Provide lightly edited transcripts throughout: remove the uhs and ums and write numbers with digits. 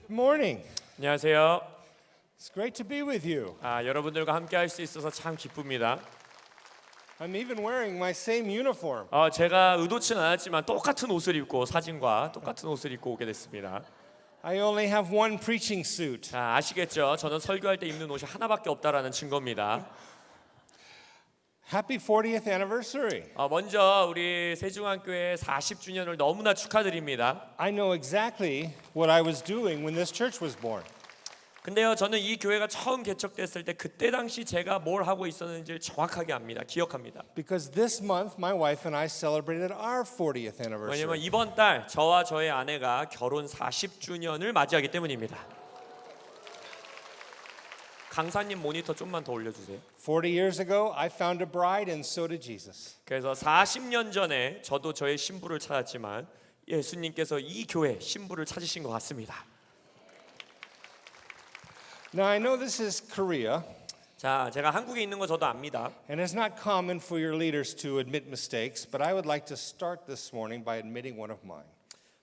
Good morning. 안녕하세요. It's great to be with you. 여러분들과 함께 할 수 있어서 참 기쁩니다. I'm even wearing my same uniform. 제가 의도치는 않았지만 똑같은 옷을 입고 사진과 똑같은 옷을 입고 오게 됐습니다. I only have one preaching suit. 아시겠죠? 저는 설교할 때 입는 옷이 하나밖에 없다라는 증거입니다. Happy 40th anniversary. 먼저 우리 세중앙교회 40주년을 너무나 축하드립니다. I know exactly what I was doing when this church was born. 근데요, 저는 이 교회가 처음 개척됐을 때 그때 당시 제가 뭘 하고 있었는지를 정확하게 압니다. 기억합니다. Because this month my wife and I celebrated our 40th 왜냐면 anniversary. 이번 달 저와 저의 아내가 결혼 40주년을 맞이하기 때문입니다. 강사님 모니터 좀만 더 올려주세요. 40 years ago I found a bride and so did Jesus. 그래서 40년 전에 저도 저의 신부를 찾았지만 예수님께서 이 교회 신부를 찾으신 것 같습니다. Now I know this is Korea 자, 제가 한국에 있는 거 저도 압니다. and it's not common for your leaders to admit mistakes, but I would like to start this morning by admitting one of mine.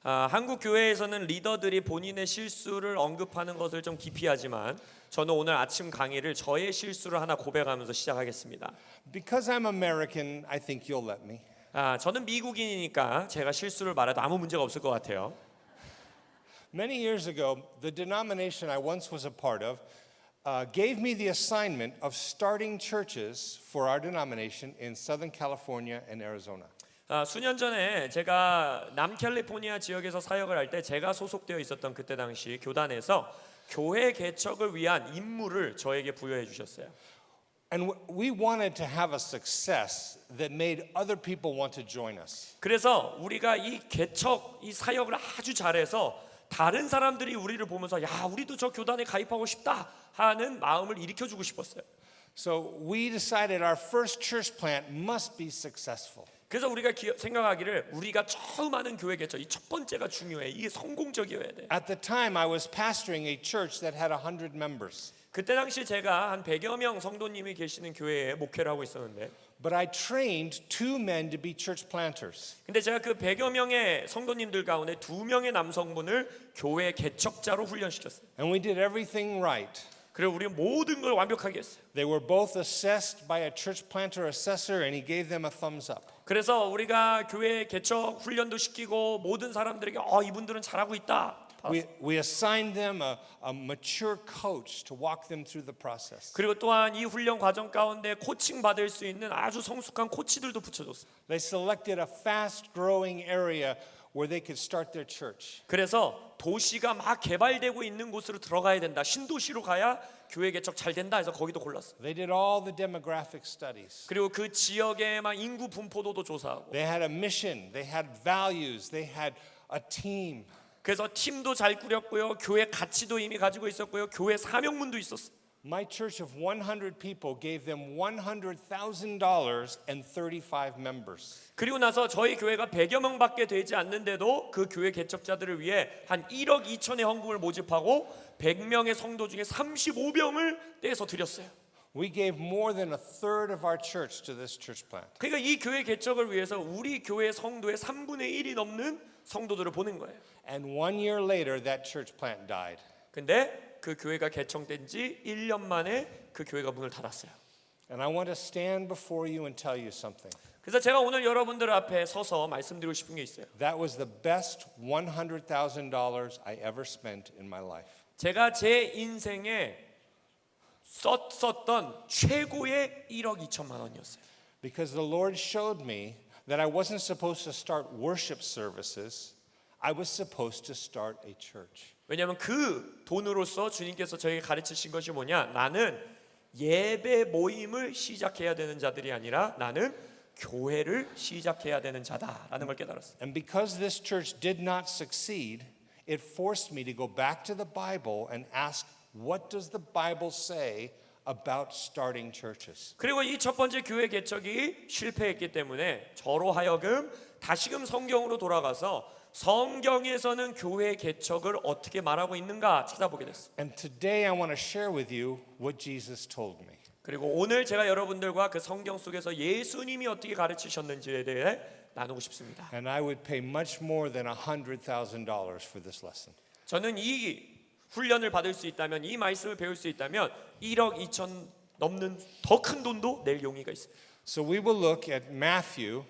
한국 교회에서는 리더들이 본인의 실수를 언급하는 것을 좀 기피하지만 저는 오늘 아침 강의를 저의 실수를 하나 고백하면서 시작하겠습니다. Because I'm American, I think you'll let me. 저는 미국인이니까 제가 실수를 말해도 아무 문제가 없을 것 같아요. Many years ago, the denomination I once was a part of gave me the assignment of starting churches for our denomination in Southern California and Arizona. 수년 전에 제가 남캘리포니아 지역에서 사역을 할 때 제가 소속되어 있었던 그때 당시 교단에서 교회 개척을 위한 임무를 저에게 부여해 주셨어요. And we wanted to have a success that made other people want to join us. 그래서 우리가 이 개척, 이 사역을 아주 잘해서 다른 사람들이 우리를 보면서 야, 우리도 저 교단에 가입하고 싶다 하는 마음을 일으켜주고 싶었어요. So we decided our first church plant must be successful. 그래서 우리가 생각하기를 우리가 처음 하는 교회 개척, 이 첫 번째가 중요해. 이게 성공적이어야 돼. At the time, I was pastoring a church that had 100 members. 그때 당시 제가 한 100여 명 성도님이 계시는 교회에 목회를 하고 있었는데 But I trained 2 men to be church planters. 근데 제가 그 100여 명의 성도님들 가운데 2명의 남성분을 교회 개척자로 훈련시켰어요. And we did everything right. 그리고 우리 모든 걸 완벽하게 했어요. They were both assessed by a church planter assessor and he gave them a thumbs up. 그래서 우리가 교회 개척 훈련도 시키고 모든 사람들에게 이분들은 잘하고 있다. We assigned them a mature coach to walk them through the process. 그리고 또한 이 훈련 과정 가운데 코칭 받을 수 있는 아주 성숙한 코치들도 붙여줬어요. They selected a fast growing area where they could start their church. 그래서 도시가 막 개발되고 있는 곳으로 들어가야 된다. 신도시로 가야 교회 개척 잘 된다 해서 거기도 골랐어. They did all the demographic studies. 그리고 그 지역의 막 인구 분포도도 조사하고. They had a mission, they had values, they had a team. 그래서 팀도 잘 꾸렸고요. 교회 가치도 이미 가지고 있었고요. 교회 사명문도 있었어. My church of 100 people gave them $100,000 and 35 members. 그리고 나서 저희 교회가 100여 명밖에 되지 않는데도 그 교회 개척자들을 위해 한 1억 2천의 헌금을 모집하고 100명의 성도 중에 35명을 떼서 드렸어요. We gave more than a third of our church to this church plant. 그러니까 이 교회 개척을 위해서 우리 교회 성도의 3분의 1이 넘는 성도들을 보낸 거예요. And 1 year later, that church plant died. 근데 그 교회가 개척된 지 1년 만에 그 교회가 문을 닫았어요. And I want to stand before you and tell you something. 그래서 제가 오늘 여러분들 앞에 서서 말씀드리고 싶은 게 있어요. That was the best $100,000 I ever spent in my life. 제가 제 인생에 썼던 최고의 1억 2천만 원이었어요. Because the Lord showed me that I wasn't supposed to start worship services. I was supposed to start a church. 왜냐하면 그 돈으로서 주님께서 저에게 가르치신 것이 뭐냐? 나는 예배 모임을 시작해야 되는 자들이 아니라 나는 교회를 시작해야 되는 자다라는 걸 깨달았어요. And because this church did not succeed, it forced me to go back to the Bible and ask, what does the Bible say about starting churches? 그리고 이 첫 번째 교회 개척이 실패했기 때문에 저로 하여금 다시금 성경으로 돌아가서 성경에서는 교회 개척을 어떻게 말하고 있는가 찾아보게 됐어요. And today I want to share with you what Jesus told me. 그리고 오늘 제가 여러분들과 그 성경 속에서 예수님이 어떻게 가르치셨는지에 대해 나누고 싶습니다. And I would pay much more than $100,000 for this lesson. 저는 이 훈련을 받을 수 있다면, 이 말씀을 배울 수 있다면 1억 2천 넘는 더 큰 돈도 낼 용의가 있습니다. So we will look at Matthew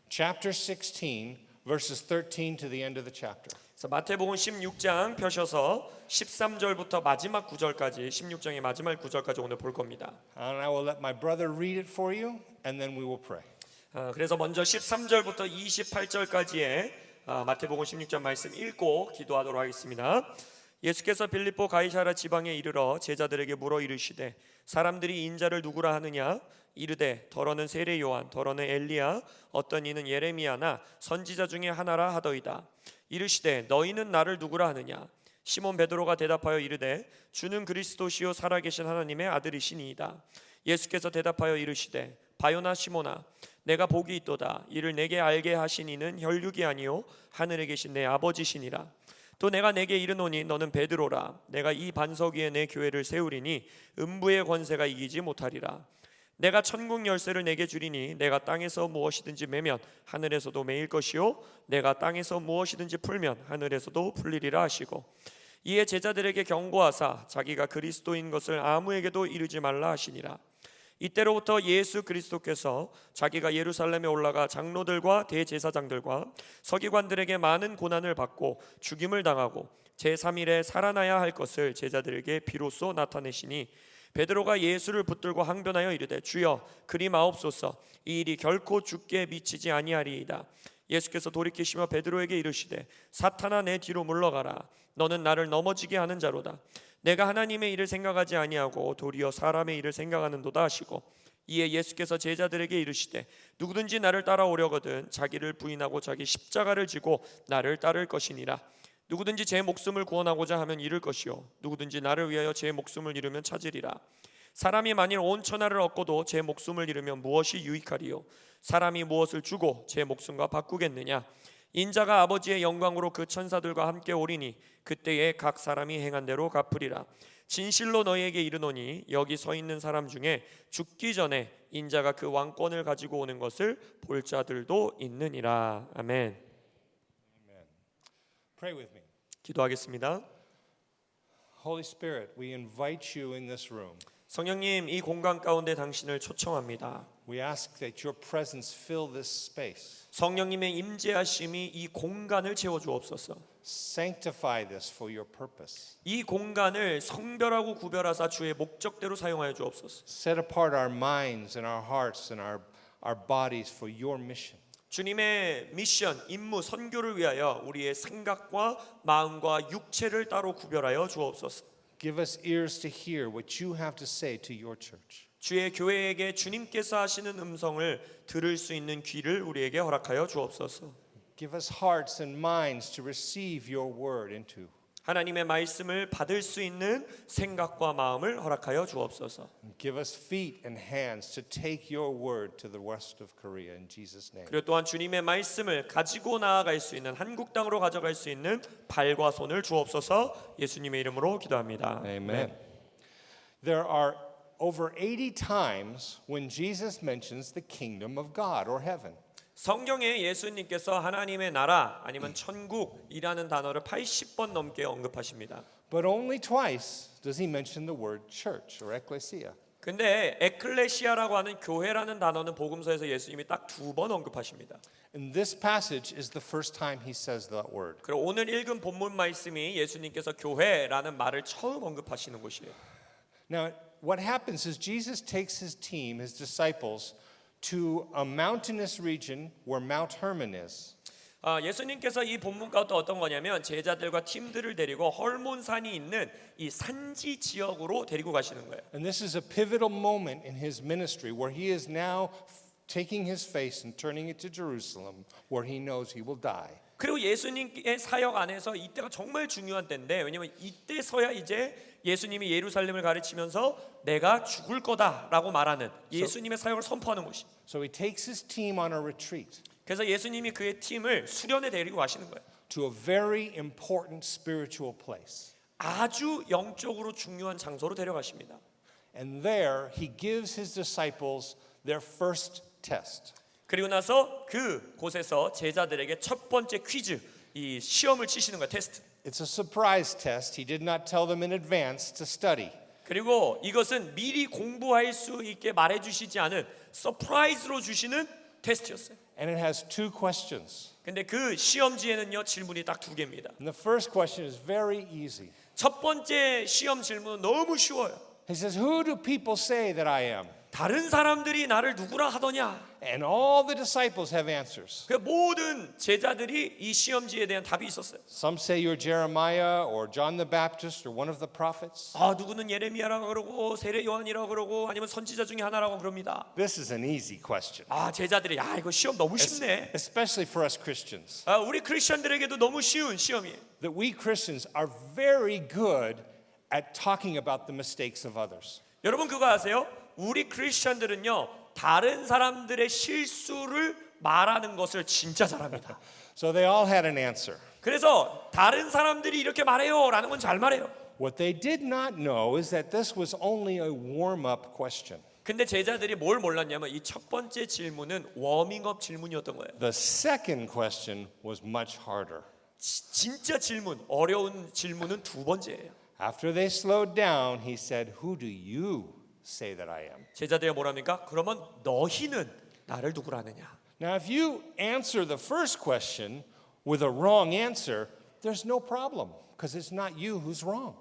chapter 16 verses 13 to the end of the chapter. 그래서 마태복음 16장 펴셔서 13절부터 마지막 9절까지 16장의 마지막 9절까지 오늘 볼 겁니다. And I will let my brother read it for you and then we will pray. 그래서 먼저 13절부터 28절까지의 마태복음 16장 말씀 읽고 기도하도록 하겠습니다. 예수께서 빌립보 가이사랴 지방에 이르러 제자들에게 물어 이르시되 사람들이 인자를 누구라 하느냐 이르되 더러는 세례 요한 더러는 엘리야 어떤 이는 예레미야나 선지자 중에 하나라 하더이다. 이르시되 너희는 나를 누구라 하느냐 시몬 베드로가 대답하여 이르되 주는 그리스도시요 살아계신 하나님의 아들이시니이다. 예수께서 대답하여 이르시되 바요나 시몬아 내가 복이 있도다. 이를 내게 알게 하신 이는 혈육이 아니요 하늘에 계신 내 아버지시니라. 또 내가 내게 이르노니 너는 베드로라. 내가 이 반석 위에 내 교회를 세우리니 음부의 권세가 이기지 못하리라. 내가 천국 열쇠를 내게 주리니 내가 땅에서 무엇이든지 매면 하늘에서도 매일 것이요 내가 땅에서 무엇이든지 풀면 하늘에서도 풀리리라 하시고 이에 제자들에게 경고하사 자기가 그리스도인 것을 아무에게도 이르지 말라 하시니라. 이때로부터 예수 그리스도께서 자기가 예루살렘에 올라가 장로들과 대제사장들과 서기관들에게 많은 고난을 받고 죽임을 당하고 제3일에 살아나야 할 것을 제자들에게 비로소 나타내시니 베드로가 예수를 붙들고 항변하여 이르되 주여 그리 마옵소서 이 일이 결코 주께 미치지 아니하리이다. 예수께서 돌이키시며 베드로에게 이르시되 사탄아 내 뒤로 물러가라. 너는 나를 넘어지게 하는 자로다. 내가 하나님의 일을 생각하지 아니하고 도리어 사람의 일을 생각하는도다 하시고 이에 예수께서 제자들에게 이르시되 누구든지 나를 따라오려거든 자기를 부인하고 자기 십자가를 지고 나를 따를 것이니라. 누구든지 제 목숨을 구원하고자 하면 잃을 것이요 누구든지 나를 위하여 제 목숨을 잃으면 찾으리라. 사람이 만일 온 천하를 얻고도 제 목숨을 잃으면 무엇이 유익하리요 사람이 무엇을 주고 제 목숨과 바꾸겠느냐. 인자가 아버지의 영광으로 그 천사들과 함께 오리니 그때에 각 사람이 행한 대로 갚으리라. 진실로 너희에게 이르노니 여기 서 있는 사람 중에 죽기 전에 인자가 그 왕권을 가지고 오는 것을 볼 자들도 있느니라. 아멘. Pray with me. 기도하겠습니다. Holy Spirit, we invite you in this room. 성령님, 이 공간 가운데 당신을 초청합니다. We ask that your presence fill this space. 성령님의 임재하심이 이 공간을 채워 주옵소서. Sanctify this for your purpose. 이 공간을 성별하고 구별하사 주의 목적대로 사용하여 주옵소서. Set apart our minds and our hearts and our bodies for your mission. 주님의 미션, 임무, 선교를 위하여 우리의 생각과 마음과 육체를 따로 구별하여 주옵소서. Give us ears to hear what you have to say to your church. 주의 교회에게 주님께서 하시는 음성을 들을 수 있는 귀를 우리에게 허락하여 주옵소서. Give us hearts and minds to receive your word into. 하나님의 말씀을 받을 수 있는 생각과 마음을 허락하여 주옵소서. Give us feet and hands to take your word to the west of Korea in Jesus' name. 그리고 또한 주님의 말씀을 가지고 나아갈 수 있는 한국 땅으로 가져갈 수 있는 발과 손을 주옵소서. 예수님의 이름으로 기도합니다. Amen. There are over 80 times when Jesus mentions the kingdom of God or heaven. 성경에 예수님께서 하나님의 나라 아니면 천국이라는 단어를 80번 넘게 언급하십니다. But only twice does he mention the word church or ecclesia. 근데 에클레시아라고 하는 교회라는 단어는 복음서에서 예수님이 딱 2번 언급하십니다. And this passage is the first time he says that word. 그리고 오늘 읽은 본문 말씀이 예수님께서 교회라는 말을 처음 언급하시는 곳이에요. Now, what happens is Jesus takes his team, his disciples, to a mountainous region where Mount Hermon is. 예수님께서 이 본문 가운데 어떤 거냐면 제자들과 팀들을 데리고 헐몬산이 있는 이 산지 지역으로 데리고 가시는 거예요. And this is a pivotal moment in his ministry where he is now taking his face and turning it to Jerusalem where he knows he will die. 그리고 예수님의 사역 안에서 이때가 정말 중요한 때인데 왜냐하면 이때서야 이제 예수님이 예루살렘을 가르치면서 내가 죽을 거다라고 말하는 예수님의 사역을 선포하는 곳이. So he takes his team on a retreat 그래서 예수님이 그의 팀을 수련에 데리고 가시는 거예요. to a very important spiritual place. 아주 영적으로 중요한 장소로 데려가십니다. And there he gives his disciples their first test. 그리고 나서 그 곳에서 제자들에게 첫 번째 퀴즈, 이 시험을 치시는 거예요. 테스트. It's a surprise test. He did not tell them in advance to study. 그리고 이것은 미리 공부할 수 있게 말해주시지 않은 서프라이즈로 주시는 테스트였어요. And it has two questions. 근데 그 시험지에는요 질문이 딱 두 개입니다. And the first question is very easy. 첫 번째 시험 질문은 너무 쉬워요. He says, Who do people say that I am? 다른 사람들이 나를 누구라 하더냐? And all the disciples have answers. 그 모든 제자들이 이 시험지에 대한 답이 있었어요. Some say you're Jeremiah or John the Baptist or one of the prophets. 아 누구는 예레미야라고 그러고 세례 요한이라고 그러고 아니면 선지자 중에 하나라고 그럽니다. This is an easy question, 아 제자들이 야 이거 시험 너무 쉽네. especially for us Christians. 아, 우리 크리스천들에게도 너무 쉬운 시험이에요. That we Christians are very good at talking about the mistakes of others. 여러분 그거 아세요? 우리 크리스천들은요 다른 사람들의 실수를 말하는 것을 진짜 잘합니다. So they all had an answer. 그래서 다른 사람들이 이렇게 말해요라는 건 잘 말해요. What they did not know is that this was only a warm-up question. 근데 제자들이 뭘 몰랐냐면 이 첫 번째 질문은 워밍업 질문이었던 거예요. The second question was much harder. 진짜 질문, 어려운 질문은 두 번째예요. After they slowed down, he said, Who do you say that I am? 제자들이 뭐랍니까? 그러면 너희는 나를 누구라 하느냐? Now, if you answer the first question with a wrong answer, there's no problem because it's not you who's wrong.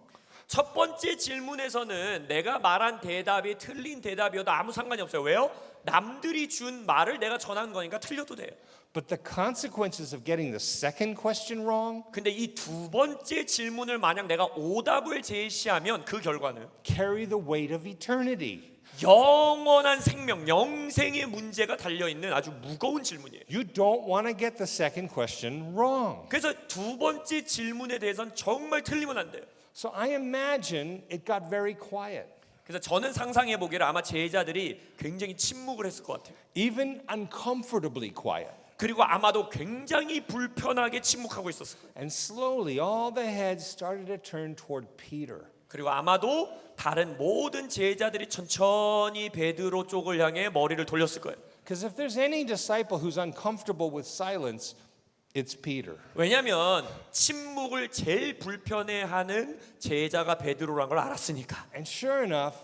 첫 번째 질문에서는 내가 말한 대답이 틀린 대답이어도 아무 상관이 없어요. 왜요? 남들이 준 말을 내가 전한 거니까 틀려도 돼요. But the consequences of getting the second question wrong 근데 이 두 번째 질문을 만약 내가 오답을 제시하면 그 결과는 carry the weight of eternity. 영원한 생명, 영생의 문제가 달려있는 아주 무거운 질문이에요. You don't want to get the second question wrong. 그래서 두 번째 질문에 대해서는 정말 틀리면 안 돼요. So I imagine it got very quiet, 그래서 저는 상상해 보기를 아마 제자들이 굉장히 침묵을 했을 것 같아요. even uncomfortably quiet. 그리고 아마도 굉장히 불편하게 침묵하고 있었어요. And slowly all the heads started to turn toward Peter. 그리고 아마도 다른 모든 제자들이 천천히 베드로 쪽을 향해 머리를 돌렸을 거예요. Because if there's any disciple who's uncomfortable with silence, it's Peter. 왜냐하면 침묵을 제일 불편해하는 제자가 베드로란 걸 알았으니까. And sure enough,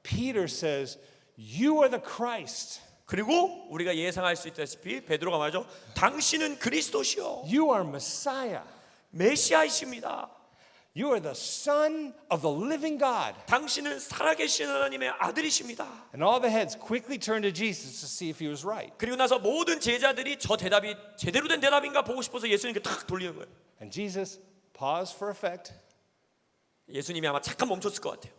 Peter says, You are the Christ. 그리고 우리가 예상할 수 있다시피 베드로가 말하죠. 당신은 그리스도시요. You are Messiah. 메시아이십니다. You are the Son of the living God. 당신은 살아계신 하나님의 아들이십니다. And all the heads quickly turned to Jesus to see if he was right. 그리고 나서 모든 제자들이 저 대답이 제대로 된 대답인가 보고 싶어서 예수님께 탁 돌리는 거예요. And Jesus paused for effect. 예수님이 아마 잠깐 멈췄을 것 같아요.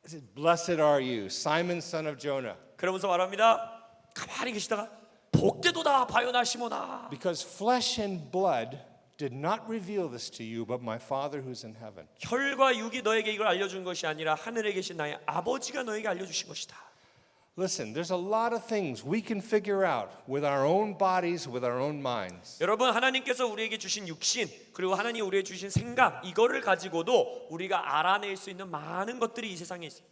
He said, Blessed are you, Simon, son of Jonah, 그러면서 말합니다. 가만히 계시다가 복되도다 바요나 시모나. because flesh and blood did not reveal this to you, but my Father who's in heaven. 혈과 육이 너에게 이걸 알려준 것이 아니라 하늘에 계신 나의 아버지가 너에게 알려주신 것이다. Listen, there's a lot of things we can figure out with our own bodies, with our own minds. 여러분 하나님께서 우리에게 주신 육신 그리고 하나님 우리에게 주신 생각 이거를 가지고도 우리가 알아낼 수 있는 많은 것들이 이 세상에 있어요.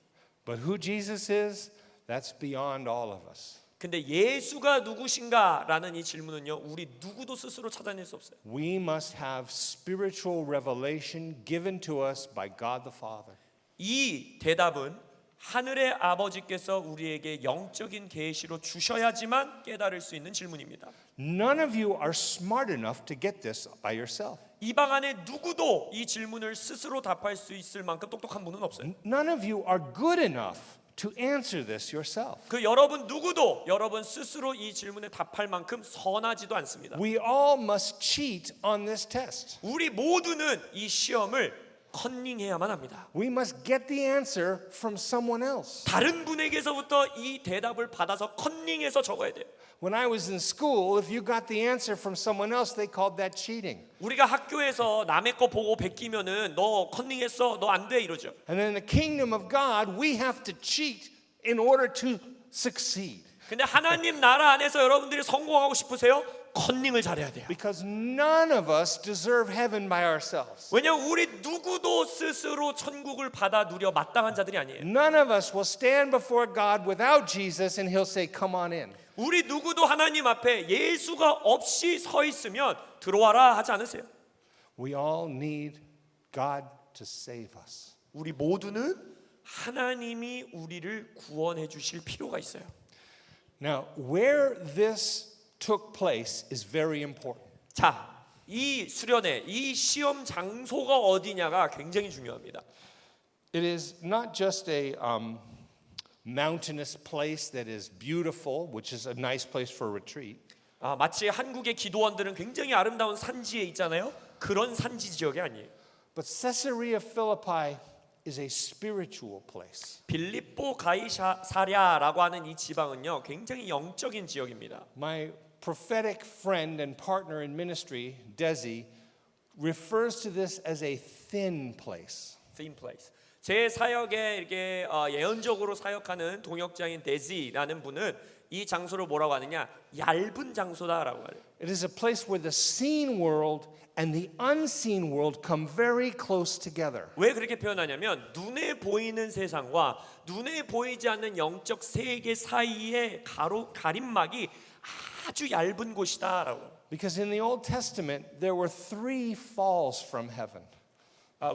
But who Jesus is, that's beyond all of us. 근데 예수가 누구신가라는 이 질문은요 우리 누구도 스스로 찾아낼 수 없어요. We must have spiritual revelation given to us by God the Father. 이 대답은 하늘의 아버지께서 우리에게 영적인 계시로 주셔야지만 깨달을 수 있는 질문입니다. None of you are smart enough to get this by yourself. 이 방 안에 누구도 이 질문을 스스로 답할 수 있을 만큼 똑똑한 분은 없어요. None of you are good enough to answer this yourself. 그 여러분 누구도 여러분 스스로 이 질문에 답할 만큼 선하지도 않습니다. We all must cheat on this test. 우리 모두는 이 시험을 컨닝해야만 합니다. We must get the answer from someone else. 다른 분에게서부터 이 대답을 받아서 컨닝해서 적어야 돼요. When I was in school, if you got the answer from someone else, they called that cheating. 우리가 학교에서 남의 거 보고 베끼면은 너 컨닝했어, 너 안 돼 이러죠. And in the kingdom of God, we have to cheat in order to succeed. 근데 하나님 나라 안에서 여러분들이 성공하고 싶으세요? 컨닝을 잘해야 돼요. Because none of us deserve heaven by ourselves. 왜냐면 우리 누구도 스스로 천국을 받아 누려 마땅한 자들이 아니에요. None of us will stand before God without Jesus and he'll say, come on in. 우리 누구도 하나님 앞에 예수가 없이 서 있으면 들어와라 하지 않으세요? We all need God to save us. 우리 모두는 하나님이 우리를 구원해 주실 필요가 있어요. Now, where this took place is very important. 자, 이 수련회, 이 시험 장소가 어디냐가 굉장히 중요합니다. It is not just a mountainous place that is beautiful, which is a nice place for a retreat. 마치 한국의 기도원들은 굉장히 아름다운 산지에 있잖아요. 그런 산지 지역이 아니에요. But Caesarea Philippi is a spiritual place. 빌립보 가이사랴라고 하는 이 지방은요, 굉장히 영적인 지역입니다. My prophetic friend and partner in ministry, Desi, refers to this as a thin place. Thin place. 제 사역에 이렇게 예언적으로 사역하는 동역자인 데지라는 분은 이 장소를 뭐라고 하느냐? 얇은 장소다라고 해요. It is a place where the seen world and the unseen world come very close together. 왜 그렇게 표현하냐면 눈에 보이는 세상과 눈에 보이지 않는 영적 세계 사이의 가림막이 아주 얇은 곳이다라고. Because in the Old Testament there were 3 falls from heaven.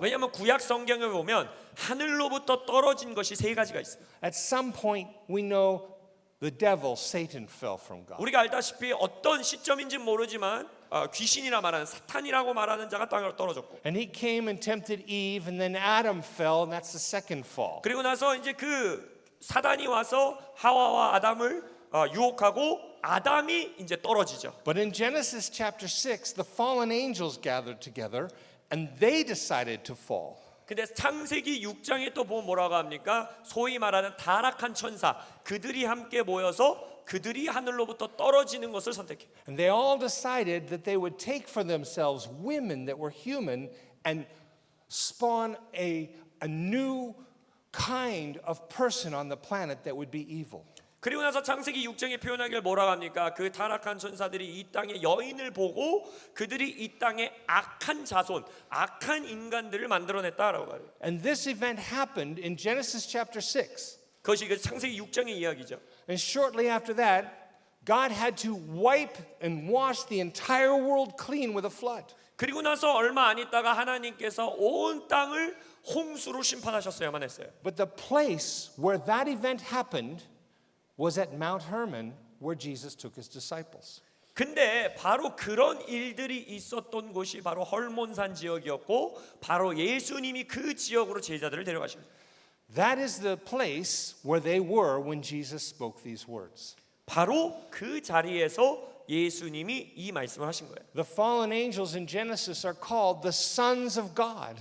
왜냐하면 구약 성경을 보면 하늘로부터 떨어진 것이 3가지가 있어요. At some point we know the devil, Satan, fell from God. 우리가 알다시피 어떤 시점인지 모르지만 귀신이라 말하는 사탄이라고 말하는 자가 땅으로 떨어졌고, And he came and tempted Eve, and then Adam fell, and that's the second fall. 그리고 나서 이제 그 사단이 와서 하와와 아담을 유혹하고 아담이 이제 떨어지죠. But in Genesis chapter 6, the fallen angels gathered together, and they decided to fall. 근데 창세기 6장에 또 보면 뭐라고 합니까? 소위 말하는 타락한 천사, 그들이 함께 모여서 그들이 하늘로부터 떨어지는 것을 선택해. And they all decided that they would take for themselves women that were human and spawn a new kind of person on the planet that would be evil. 그리고 나서 창세기 6장에 표현하길 뭐라고 합니까? 그 타락한 천사들이 이 땅의 여인을 보고 그들이 이 땅에 악한 자손, 악한 인간들을 만들어냈다라고 해요. And this event happened in Genesis chapter 6. 그것이 그 창세기 6장의 이야기죠. And shortly after that, God had to wipe and wash the entire world clean with a flood. 그리고 나서 얼마 안 있다가 하나님께서 온 땅을 홍수로 심판하셨어야만 했어요. But the place where that event happened was at Mount Hermon, where Jesus took his disciples. 근데 바로 그런 일들이 있었던 곳이 바로 헐몬산 지역이었고, 바로 예수님이 그 지역으로 제자들을 데려가십니다. That is the place where they were when Jesus spoke these words. 바로 그 자리에서 예수님이 이 말씀을 하신 거예요. The fallen angels in Genesis are called the sons of God.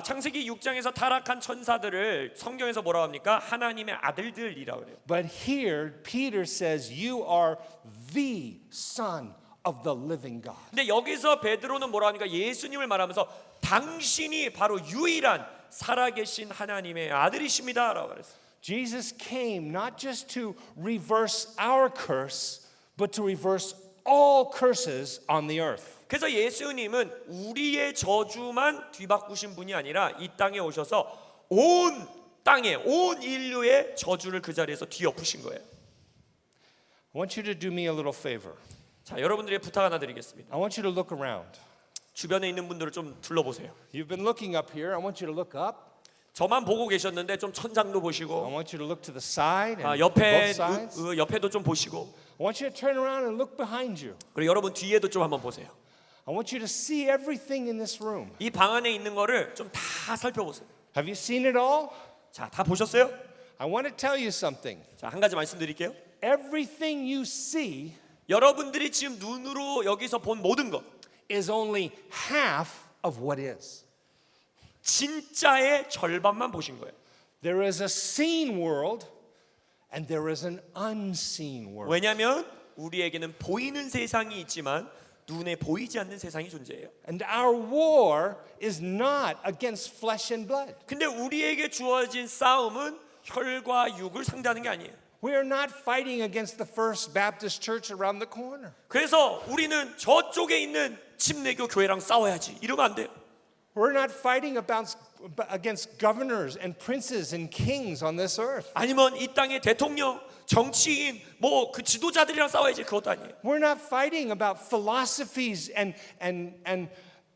창세기 6장에서 타락한 천사들을 성경에서 뭐라고 합니까? 하나님의 아들들이라고 그래요. But here Peter says you are the son of the living God. 근데 여기서 베드로는 뭐라고 하니까 예수님을 말하면서 당신이 바로 유일한 살아계신 하나님의 아들이십니다라고 그랬어요. Jesus came not just to reverse our curse, but to reverse all curses on the earth. 그래서 예수님은 우리의 저주만 뒤바꾸신 분이 아니라 이 땅에 오셔서 온 땅에 온 인류의 저주를 그 자리에서 뒤엎으신 거예요. I want you to do me a little favor. 자, 여러분들의 부탁 하나 드리겠습니다. I want you to look around. 주변에 있는 분들을 좀 둘러보세요. You've been looking up here. I want you to look up. 저만 보고 계셨는데 좀 천장도 I 보시고, want you to look to the side and 옆에 both sides. 옆에도 좀 보시고, I want you to turn around and look behind you. 그리고 여러분 뒤에도 좀 한번 보세요. I want you to see everything in this room. 이 방 안에 있는 거를 좀 다 살펴보세요. Have you seen it all? 자, 다 보셨어요? I want to tell you something. 자, 한 가지 말씀드릴게요. Everything you see 여러분들이 지금 눈으로 여기서 본 모든 것, is only half of what is. 진짜의 절반만 보신 거예요. There is a seen world and there is an unseen world. 왜냐하면 우리에게는 보이는 세상이 있지만 눈에 보이지 않는 세상이 존재해요. And our war is not against flesh and blood. 근데 우리에게 주어진 싸움은 혈과 육을 상대하는 게 아니에요. We are not fighting against the First Baptist Church around the corner. 그래서 우리는 저쪽에 있는 침례교 교회랑 싸워야지 이러면 안 돼요. We're not fighting against governors and princes and kings on this earth. 아니면 이 땅의 대통령, 정치인, 뭐 그 지도자들이랑 싸워야지 그것도 아니에요. We're not fighting about philosophies and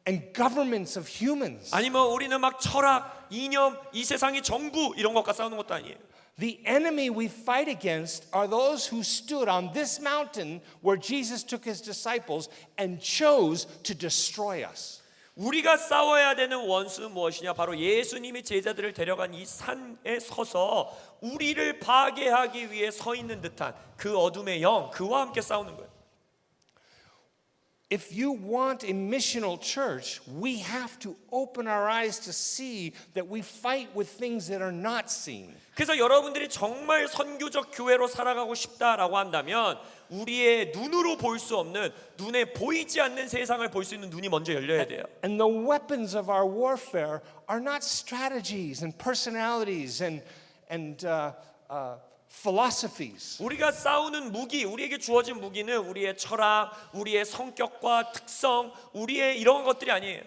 and governments of humans. 아니면 우리는 막 철학, 이념, 이 세상의 정부 이런 것과 싸우는 것도 아니에요. The enemy we fight against are those who stood on this mountain where Jesus took his disciples and chose to destroy us. 우리가 싸워야 되는 원수는 무엇이냐? 바로 예수님이 제자들을 데려간 이 산에 서서 우리를 파괴하기 위해 서 있는 듯한 그 어둠의 영, 그와 함께 싸우는 거예요. If you want a missional church, we have to open our eyes to see that we fight with things that are not seen. 그래서 여러분들이 정말 선교적 교회로 살아가고 싶다라고 한다면 우리의 눈으로 볼 수 없는, 눈에 보이지 않는 세상을 볼 수 있는 눈이 먼저 열려야 돼요. And the weapons of our warfare are not strategies and personalities and philosophies. 우리가 싸우는 무기, 우리에게 주어진 무기는 우리의 철학, 우리의 성격과 특성, 우리의 이런 것들이 아니에요.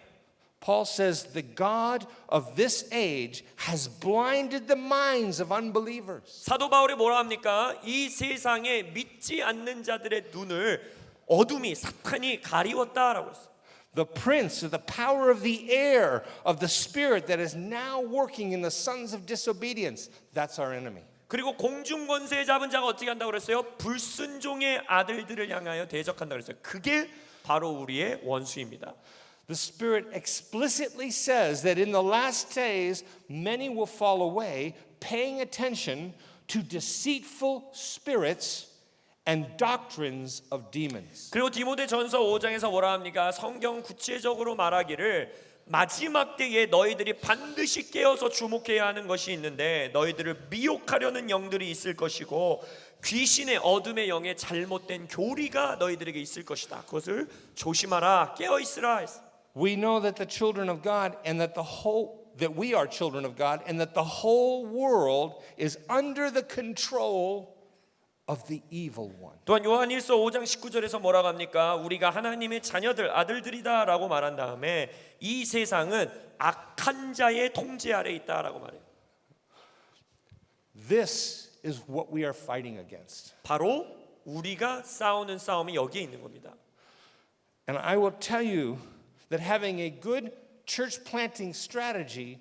Paul says the God of this age has blinded the minds of unbelievers. 사도 바울이 뭐라 합니까? 이 세상에 믿지 않는 자들의 눈을 어둠이, 사탄이 가리웠다라고 했어요. The prince of the power of the air of the spirit that is now working in the sons of disobedience. That's our enemy. 그리고 공중 권세 잡은 자가 어떻게 한다고 그랬어요? 불순종의 아들들을 향하여 대적한다고 그랬어요. 그게 바로 우리의 원수입니다. The Spirit explicitly says that in the last days, many will fall away, paying attention to deceitful spirits and doctrines of demons. 그리고 디모데전서 5장에서 뭐라 합니까? 성경 구체적으로 말하기를 마지막 때에 너희들이 반드시 깨어서 주목해야 하는 것이 있는데 너희들을 미혹하려는 영들이 있을 것이고 귀신의 어둠의 영의 잘못된 교리가 너희들에게 있을 것이다. 그것을 조심하라, 깨어 있으라. We know that the children of God and that we are children of God and that the whole world is under the control of the evil one. 또한 요한일서 5장 19절에서 뭐라고 합니까? 우리가 하나님의 자녀들, 아들들이다라고 말한 다음에 이 세상은 악한 자의 통제 아래 있다라고 말해요. This is what we are fighting against. 바로 우리가 싸우는 싸움이 여기에 있는 겁니다. And I will tell you that having a good church planting strategy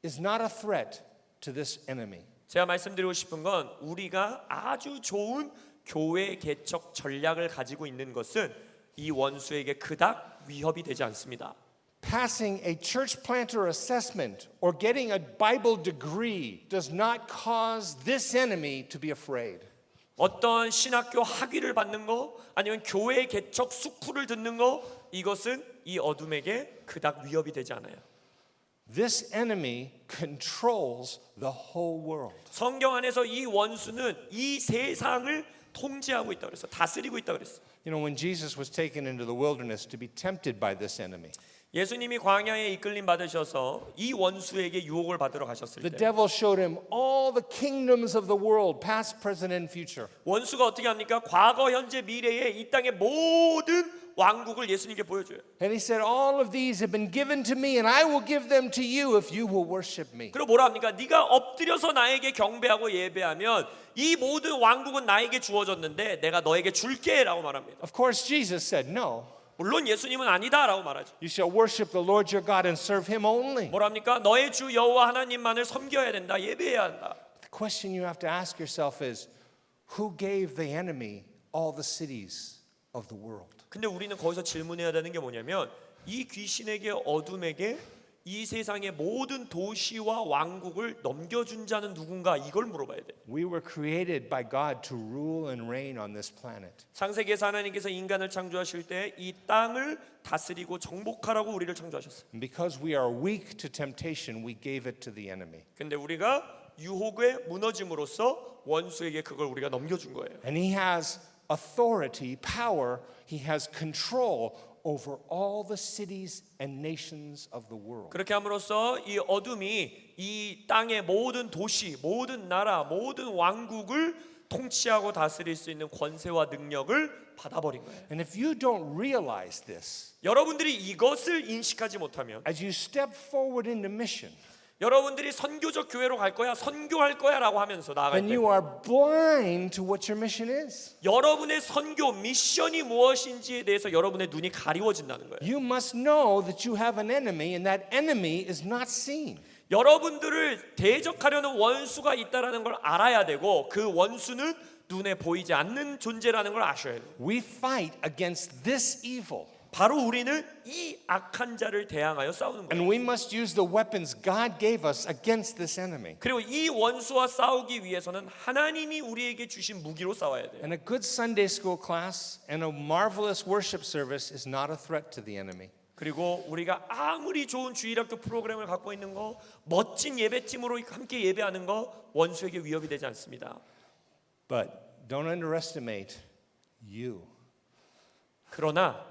is not a threat to this enemy. 제가 말씀드리고 싶은 건 우리가 아주 좋은 교회 개척 전략을 가지고 있는 것은 이 원수에게 그닥 위협이 되지 않습니다. Passing a church planter assessment or getting a Bible degree does not cause this enemy to be afraid. 어떤 신학교 학위를 받는 거 아니면 교회 개척 숙부를 듣는 거 이것은 이 어둠에게 그닥 위협이 되지 않아요. This enemy controls the whole world. 성경 안에서 이 원수는 이 세상을 통제하고 있다 그랬어. 다스리고 있다 그랬어. You know, when Jesus was taken into the wilderness to be tempted by this enemy, 예수님이 광야에 이끌림 받으셔서 이 원수에게 유혹을 받으러 가셨을 the 때 devil showed him all the kingdoms of the world, past, present, and future. 원수가 어떻게 합니까? 과거, 현재, 미래에 이 땅의 모든 왕국을 예수님께 보여줘요. And he said, all of these have been given to me and I will give them to you if you will worship me. 그리고 뭐라 합니까? 네가 엎드려서 나에게 경배하고 예배하면 이 모든 왕국은 나에게 주어졌는데 내가 너에게 줄게라고 말합니다. Of course, Jesus said, no. 물론 예수님은 아니다라고 말하죠. You shall worship the Lord your God and serve him only. 뭐라 합니까? 너의 주 여호와 하나님만을 섬겨야 된다. 예배해야 한다. The question you have to ask yourself is, who gave the enemy all the cities of the world? 근데 우리는 거기서 질문해야 되는 게 뭐냐면 이 귀신에게 어둠에게 이 세상의 모든 도시와 왕국을 넘겨준 자는 누군가 이걸 물어봐야 돼. We were created by God to rule and reign on this planet. 창세기에서 하나님께서 인간을 창조하실 때 이 땅을 다스리고 정복하라고 우리를 창조하셨어요. And because we are weak to temptation, we gave it to the enemy. 근데 우리가 유혹에 무너짐으로써 원수에게 그걸 우리가 넘겨준 거예요. And he has authority, power, he has control over all the cities and nations of the world. 그렇게 함으로써 이 어둠이 이 땅의 모든 도시, 모든 나라, 모든 왕국을 통치하고 다스릴 수 있는 권세와 능력을 받아버린 거예요. And if you don't realize this, 여러분들이 이것을 인식하지 못하면 as you step forward into mission, 여러분들이 선교적 교회로 갈 거야, 선교할 거야라고 하면서 나아갈 then 때 you are blind to what your mission is. 여러분의 선교 미션이 무엇인지에 대해서 여러분의 눈이 가리워진다는 거예요. You must know that you have an enemy and that enemy is not seen. 여러분들을 대적하려는 원수가 있다라는 걸 알아야 되고 그 원수는 눈에 보이지 않는 존재라는 걸 아셔야 돼요. We fight against this evil. 바로 우리는 이 악한 자를 대항하여 싸우는 거예요. And we must use the weapons God gave us against this enemy. 그리고 이 원수와 싸우기 위해서는 하나님이 우리에게 주신 무기로 싸워야 돼요. And a good Sunday school class and a marvelous worship service is not a threat to the enemy. 그리고 우리가 아무리 좋은 주일학교 프로그램을 갖고 있는 거, 멋진 예배팀으로 함께 예배하는 거 원수에게 위협이 되지 않습니다. But don't underestimate you. 그러나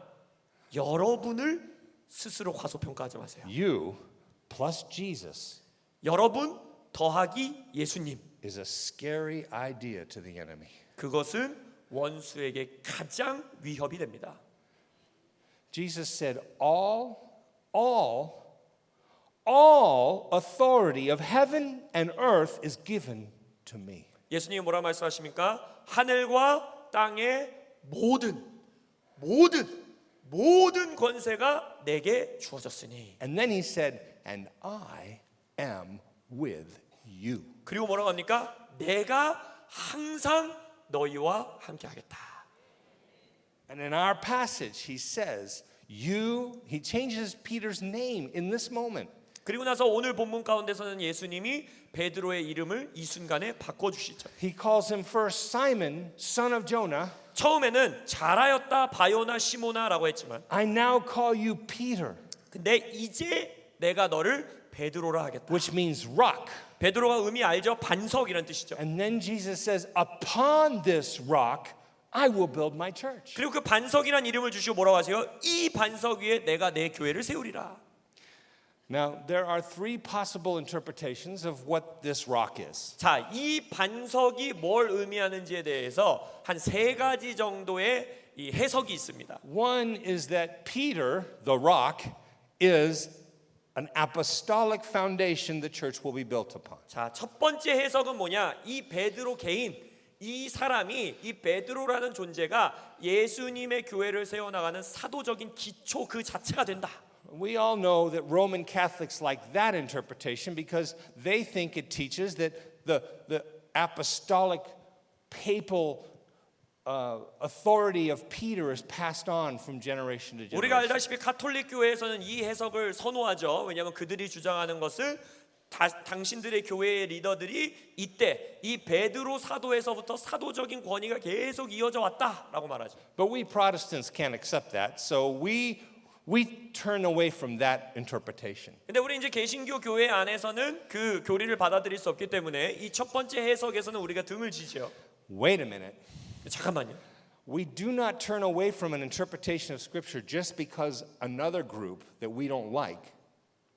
여러분을 스스로 과소평가하지 마세요. You plus Jesus 여러분 더하기 예수님. is a scary idea to the enemy. 그것은 원수에게 가장 위협이 됩니다. Jesus said, all authority of heaven and earth is given to me. 예수님이 뭐라 말씀하십니까? 하늘과 땅의 모든 권세가 내게 주어졌으니. And then he said, and I am with you. 그리고 뭐라고 합니까? 내가 항상 너희와 함께 하겠다. And in our passage, he says, he changes Peter's name in this moment. 그리고 나서 오늘 본문 가운데서는 예수님이 베드로의 이름을 이 순간에 바꿔주시죠. He calls him first Simon, son of Jonah. 처음에는 잘하였다 바요나 시모나라고 했지만 I now call you Peter, 근데 이제 내가 너를 베드로라 하겠다. which means rock. 베드로가 의미 알죠? 반석이라는 뜻이죠. And then Jesus says, upon this rock, I will build my church. 그리고 그 반석이라는 이름을 주시고 뭐라고 하세요? 이 반석 위에 내가 내 교회를 세우리라. Now, there are three possible interpretations of what this rock is. 자, 이 반석이 뭘 의미하는지에 대해서 한 세 가지 정도의 이 해석이 있습니다. One is that Peter, the rock, is an apostolic foundation the church will be built upon. 자, 첫 번째 해석은 뭐냐? 이 베드로 개인, 이 사람이 이 베드로라는 존재가 예수님의 교회를 세워나가는 사도적인 기초 그 자체가 된다. We all know that Roman Catholics like that interpretation because they think it teaches that the apostolic papal authority of Peter is passed on from generation to 우리가 generation. 알다시피 가톨릭 교회에서는 이 해석을 선호하죠. 왜냐하면 그들이 주장하는 것은 당신들의 교회의 리더들이 이때 이 베드로 사도에서부터 사도적인 권위가 계속 이어져 왔다라고 말하죠. But we Protestants can't accept that, so we turn away from that interpretation. 근데 우리 이제 개신교 교회 안에서는 그 교리를 받아들일 수 없기 때문에 이 첫 번째 해석에서는 우리가 등을 지죠. Wait a minute. 잠깐만요. We do not turn away from an interpretation of Scripture just because another group that we don't like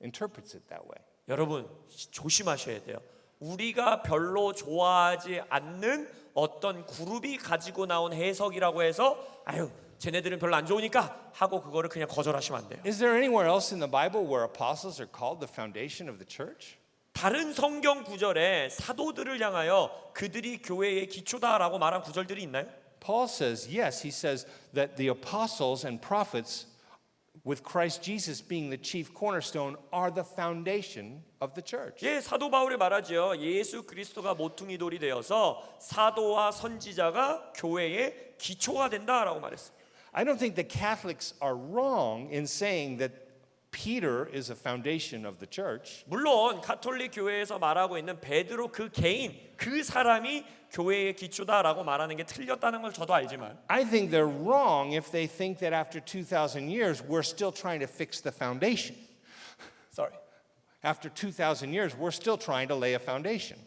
interprets it that way. 여러분 조심하셔야 돼요. 우리가 별로 좋아하지 않는 어떤 그룹이 가지고 나온 해석이라고 해서 아유 쟤네들은 별로 안 좋으니까 하고 그거를 그냥 거절하시면 안 돼요. Is there anywhere else in the Bible where apostles are called the foundation of the church? 다른 성경 구절에 사도들을 향하여 그들이 교회의 기초다라고 말한 구절들이 있나요? Paul says, yes, he says that the apostles and prophets, with Christ Jesus being the chief cornerstone, are the foundation of the church. 예, 사도 바울이 말하죠. 예수 그리스도가 모퉁이 돌이 되어서 사도와 선지자가 교회의 기초가 된다라고 말했어요. I don't think the Catholics are wrong in saying that Peter is a foundation of the church. 물론 가톨릭 교회에서 말하고 있는 베드로 그 개인, 그 사람이 교회의 기초다라고 말하는 게 틀렸다는 걸 저도 알지만 I think they're wrong if they think that after 2,000 years we're still trying to fix the foundation. sorry. After 2,000 years we're still trying to lay a foundation.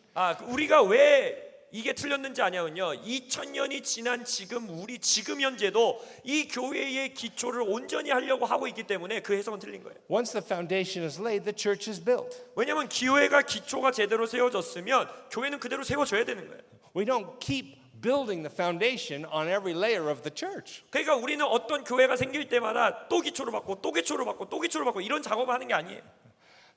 우리가 왜 이게 틀렸는지 아냐면요. 2000년이 지난 지금 우리 지금 현재도 이 교회의 기초를 온전히 하려고 하고 있기 때문에 그 해석은 틀린 거예요. Once the foundation is laid, the church is built. 왜냐하면 교회가 기초가 제대로 세워졌으면 교회는 그대로 세워져야 되는 거예요. We don't keep building the foundation on every layer of the church. 그러니까 우리는 어떤 교회가 생길 때마다 또 기초를 받고 또 기초를 받고 또 기초를 받고 이런 작업을 하는 게 아니에요.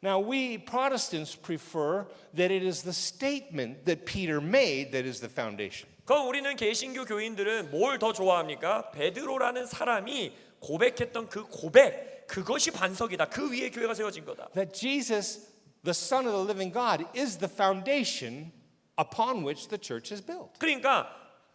Now, we Protestants prefer that it is the statement that Peter made that is the foundation. 그럼 우리는 개신교 교인들은 뭘 더 좋아합니까? 베드로라는 사람이 고백했던 그 고백, 그것이 반석이다. 그 위에 교회가 세워진 거다. That Jesus, the Son of the living God, is the foundation upon which the church is built. 그러니까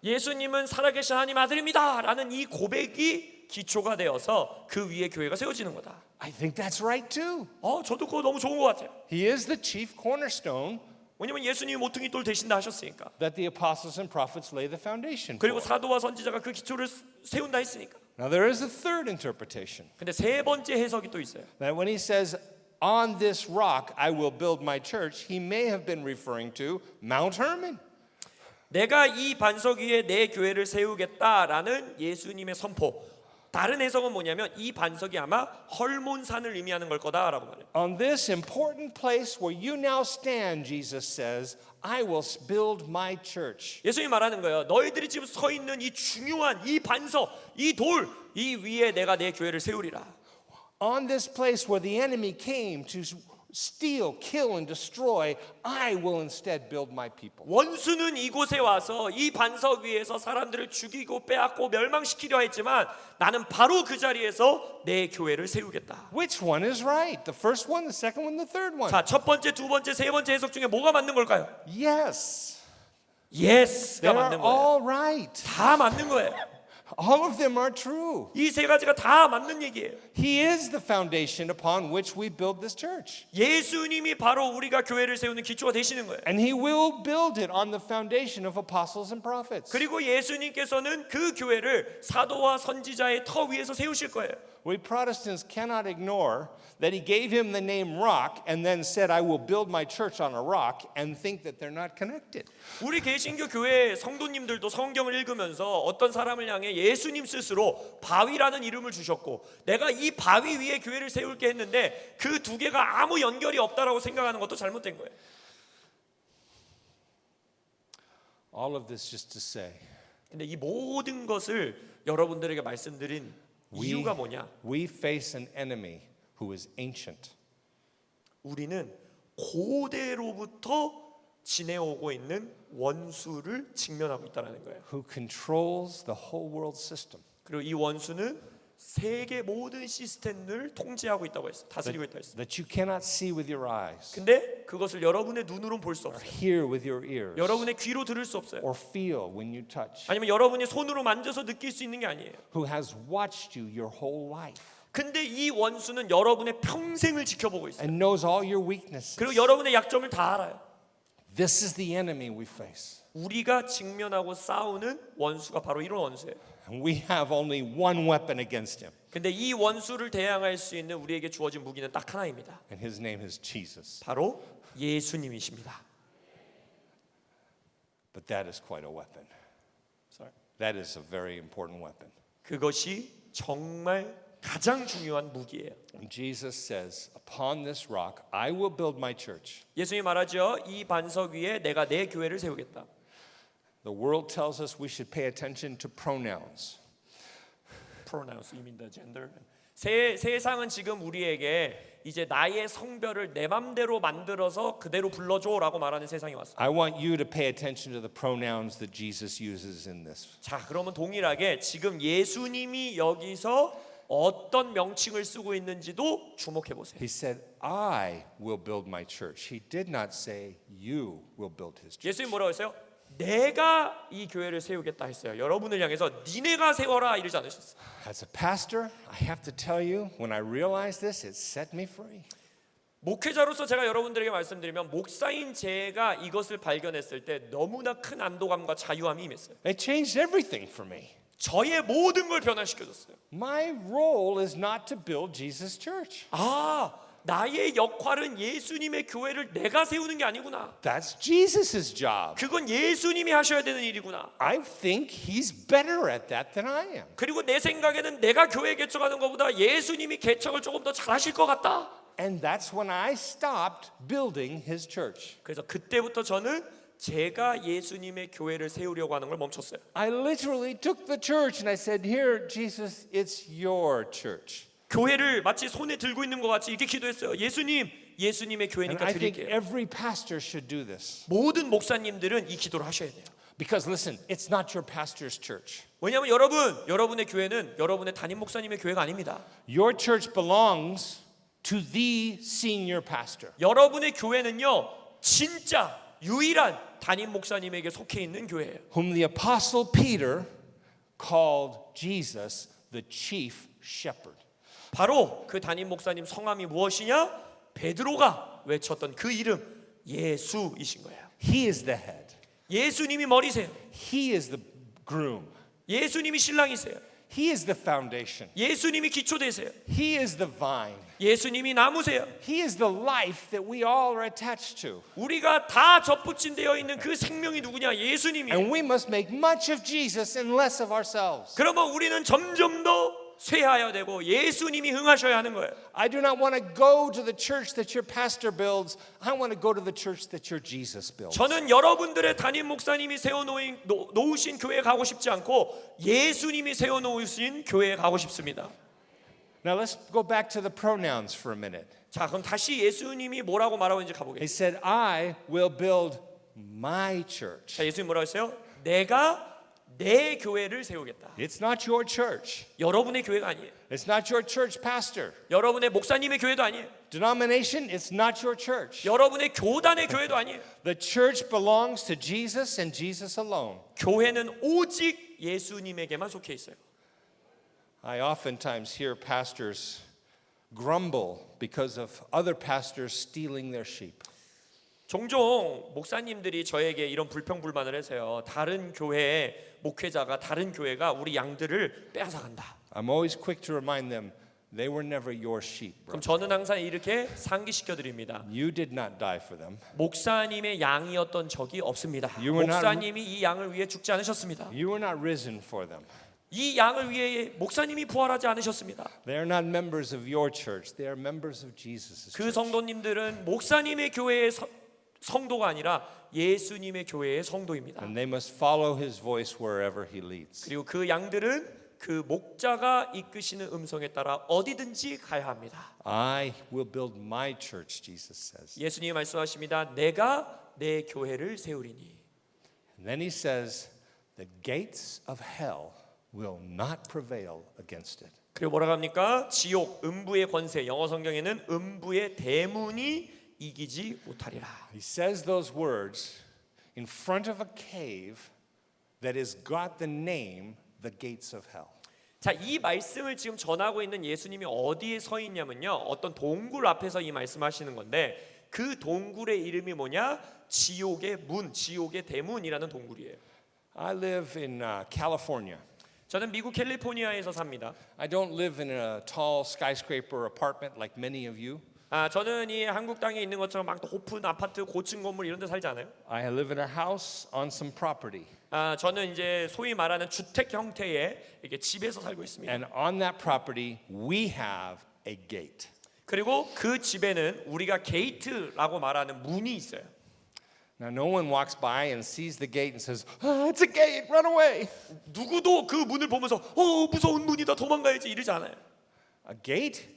예수님은 살아계신 하나님 아들입니다라는 이 고백이 기초가 되어서 그 위에 교회가 세워지는 거다. I think that's right too. 저도 그거 너무 좋은 것 같아요. He is the chief cornerstone 왜냐면 예수님이 모퉁이 돌 되신다 하셨으니까. that the apostles and prophets lay the foundation 그리고 for. 사도와 선지자가 그 기초를 세운다 했으니까. Now, there is a third interpretation 근데 세 번째 해석이 또 있어요. that when he says, on this rock I will build my church, he may have been referring to Mount Hermon. 내가 이 반석 위에 내 교회를 세우겠다라는 예수님의 선포. 다른 해석은 뭐냐면 이 반석이 아마 헐몬산을 의미하는 걸 거다라고 말해요. On this important place where you now stand, Jesus says, I will build my church. 예수님이 말하는 거예요. 너희들이 지금 서 있는 이 중요한 이 반석, 이 돌, 이 위에 내가 내 교회를 세우리라. On this place where the enemy came to steal, kill, and destroy, I will instead build my people. 원수는 이곳에 와서 이 반석 위에서 사람들을 죽이고 빼앗고 멸망시키려 했지만 나는 바로 그 자리에서 내 교회를 세우겠다. Which one is right? The first one, the second one, the third one? 자, 첫 번째, 두 번째, 세 번째 해석 중에 뭐가 맞는 걸까요? Yes. Yes가 They are 맞는 거예요. all right. 다 맞는 거예요. All of them are true. 이 세 가지가 다 맞는 얘기예요. He is the foundation upon which we build this church. 예수님이 바로 우리가 교회를 세우는 기초가 되시는 거예요. And he will build it on the foundation of apostles and prophets. 그리고 예수님께서는 그 교회를 사도와 선지자의 터 위에서 세우실 거예요. We Protestants cannot ignore that he gave him the name rock and then said, I will build my church on a rock, and think that they're not connected. 우리 개신교 교회 성도님들도 성경을 읽으면서 어떤 사람을 향해 예수님 스스로 바위라는 이름을 주셨고 내가 이 바위 위에 교회를 세울게 했는데 그 두 개가 아무 연결이 없다라고 생각하는 것도 잘못된 거예요. All of this just to say, 근데 이 모든 것을 여러분들에게 말씀드린 이유가 뭐냐? we face an enemy who is ancient. 우리는 고대로부터 지내오고 있는 원수를 직면하고 있다는 거예요. who controls the whole world system. 그리고 이 원수는 세계 모든 시스템을 통제하고 있다고 했어. 다스리고 있다고 했어. That you cannot see with your eyes, 근데 그것을 여러분의 눈으로는 볼 수 or 없어요. hear with your ears, 여러분의 귀로 들을 수 없어요. or feel when you touch. 아니면 여러분이 손으로 만져서 느낄 수 있는 게 아니에요. Who has watched you your whole life 근데 이 원수는 여러분의 평생을 지켜보고 있어요. and knows all your weaknesses. 그리고 여러분의 약점을 다 알아요. This is the enemy we face. 우리가 직면하고 싸우는 원수가 바로 이런 원수예요. And we have only one weapon against him, 근데 이 원수를 대항할 수 있는 우리에게 주어진 무기는 딱 하나입니다. and his name is Jesus. 바로 예수님이십니다. But that is quite a weapon. Sorry. That is a very important weapon. 그것이 정말 가장 중요한 무기예요. And Jesus says, upon this rock I will build my church. 예수님이 말하죠. 이 반석 위에 내가 내 교회를 세우겠다. The world tells us we should pay attention to pronouns. Pronouns, you mean the gender? 세상은 지금 우리에게 이제 나의 성별을 내 맘대로 만들어서 그대로 불러줘라고 말하는 세상이 왔어요. I want you to pay attention to the pronouns that Jesus uses in this. 자, 그러면 동일하게 지금 예수님이 여기서 어떤 명칭을 쓰고 있는지도 주목해 보세요. He said, I will build my church. He did not say, you will build his church. 예수님 뭐라고 했어요? 내가 이 교회를 세우겠다 했어요. 여러분을 향해서 니네가 세워라 이러지 않으셨어요. As a pastor, I have to tell you, when I realized this, it set me free. 목회자로서 제가 여러분들에게 말씀드리면 목사인 제가 이것을 발견했을 때 너무나 큰 안도감과 자유함이 임했어요. It changed everything for me. 저의 모든 걸 변화시켜줬어요. My role is not to build Jesus' church. 나의 역할은 예수님의 교회를 내가 세우는 게 아니구나. That's Jesus' job. 그건 예수님이 하셔야 되는 일이구나. I think he's better at that than I am. 그리고 내 생각에는 내가 교회 개척하는 것보다 예수님이 개척을 조금 더 잘하실 것 같다. And that's when I stopped building his church. 그래서 그때부터 저는 제가 예수님의 교회를 세우려고 하는 걸 멈췄어요. I literally took the church and I said, here, Jesus, it's your church. 교회를 마치 손에 들고 있는 것 같이 이렇게 기도했어요. 예수님, 예수님의 And 교회니까 I think 드릴게요. every pastor should do this. 모든 목사님들은 이 기도를 하셔야 돼요. Because listen, it's not your pastor's church. 왜냐하면 여러분의 교회는 여러분의 담임 목사님의 교회가 아닙니다. Your church belongs to the senior pastor. 여러분의 교회는요, 진짜 유일한 담임 목사님에게 속해 있는 교회예요. Whom the apostle Peter called Jesus the chief shepherd. 바로 그 담임 목사님 성함이 무엇이냐? 베드로가 외쳤던 그 이름 예수이신 거예요. He is the head. 예수님이 머리세요. He is the groom. 예수님이 신랑이세요. He is the foundation. 예수님이 기초되세요. He is the vine. 예수님이 나무세요. He is the life that we all are attached to. 우리가 다 접붙임되어 있는 그 생명이 누구냐? 예수님이에요. And we must make much of Jesus and less of ourselves. 그러면 우리는 점점 더 쇠하여야 되고 예수님이 흥하셔야 하는 거예요. I do not want to go to the church that your pastor builds. I want to go to the church that your Jesus builds. 저는 여러분들의 담임 목사님이 세워놓으신 교회에 가고 싶지 않고 예수님이 세워놓으신 교회에 가고 싶습니다. Now let's go back to the pronouns for a minute. 자, 그럼 다시 예수님이 뭐라고 말하고 있는지 He 가보겠습니다. said, I will build my church. 자, 예수님 뭐라고 했어요? 내가 내 교회를 세우겠다. It's not your church. 여러분의 교회가 아니에요. It's not your church pastor. 여러분의 목사님의 교회도 아니에요. Denomination, it's not your church. 여러분의 교단의 교회도 아니에요. The church belongs to Jesus and Jesus alone. 교회는 오직 예수님에게만 속해 있어요. I oftentimes hear pastors grumble because of other pastors stealing their sheep. 종종 목사님들이 저에게 이런 불평불만을 해서요. 다른 교회의 목회자가 다른 교회가 우리 양들을 빼앗아 간다. I'm always quick to remind them they were never your sheep. 그럼 Bro. 저는 항상 이렇게 상기시켜 드립니다. You did not die for them. 목사님의 양이었던 적이 없습니다. You were not- 목사님이 이 양을 위해 죽지 않으셨습니다. You were not risen for them. 이 양을 위해 목사님이 부활하지 않으셨습니다. They are not members of your church. They are members of Jesus' 그 church. 성도님들은 목사님의 교회의 성도가 아니라 예수님의 교회의 성도입니다. And they must follow his voice wherever he leads. 그리고 그 양들은 그 목자가 이끄시는 음성에 따라 어디든지 가야 합니다. I will build my church, Jesus says. 예수님이 말씀하십니다. 내가 내 교회를 세우리니. And then he says, the gates of hell will not prevail against it. 그리고 뭐라고 합니까? 지옥, 음부의 권세, 영어 성경에는 음부의 대문이 이기지 못하리라. He says those words in front of a cave that has got the name the gates of hell. 자, 이 말씀을 지금 전하고 있는 예수님이 어디에 서 있냐면요. 어떤 동굴 앞에서 이 말씀하시는 건데 그 동굴의 이름이 뭐냐? 지옥의 문, 지옥의 대문이라는 동굴이에요. I live in California. 저는 미국 캘리포니아에서 삽니다. I don't live in a tall skyscraper apartment like many of you. 저는 이 한국 땅에 있는 것처럼 막 높은 아파트, 고층 건물 이런 데 살지 않아요. I live in a house on some property. 저는 이제 소위 말하는 주택 형태의 이게 집에서 살고 있습니다. And on that property, we have a gate. 그리고 그 집에는 우리가 게이트라고 말하는 문이 있어요. Now, no one walks by and sees the gate and says, oh, it's a gate, run away. 누구도 그 문을 보면서 무서운 문이다 도망가야지 이러지 않아요. A gate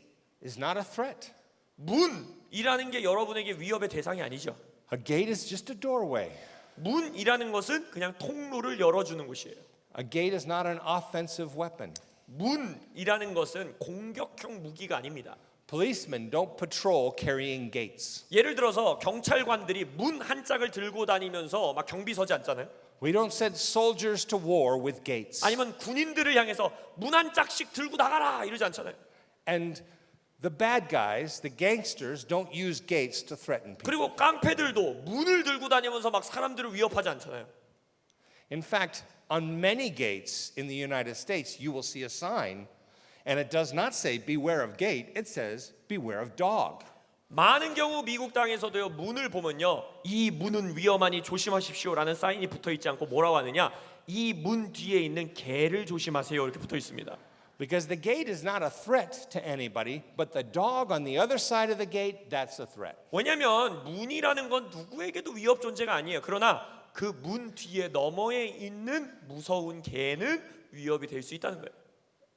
is not a threat. 문이라는 게 여러분에게 위협의 대상이 아니죠. A gate is just a doorway. 문이라는 것은 그냥 통로를 열어주는 곳이에요. A gate is not an offensive weapon. 문이라는 것은 공격형 무기가 아닙니다. Policemen don't patrol carrying gates. 예를 들어서 경찰관들이 문 한 짝을 들고 다니면서 막 경비 서지 않잖아요. We don't send soldiers to war with gates. 아니면 군인들을 향해서 문 한 짝씩 들고 나가라 이러지 않잖아요. And the bad guys, the gangsters, don't use gates to threaten people. 그리고 깡패들도 문을 들고 다니면서 막 사람들을 위협하지 않잖아요. In fact, on many gates in the United States, you will see a sign, and it does not say beware of gate, it says beware of dog. 많은 경우 미국 땅에서도요 문을 보면요 이 문은 위험하니 조심하십시오라는 사인이 붙어 있지 않고 뭐라고 하느냐 이 문 뒤에 있는 개를 조심하세요 이렇게 붙어 있습니다. Because the gate is not a threat to anybody, but the dog on the other side of the gate, that's a threat. 왜냐하면 문이라는 건 누구에게도 위협 존재가 아니에요. 그러나 그 문 뒤에 너머에 있는 무서운 개는 위협이 될 수 있다는 거예요.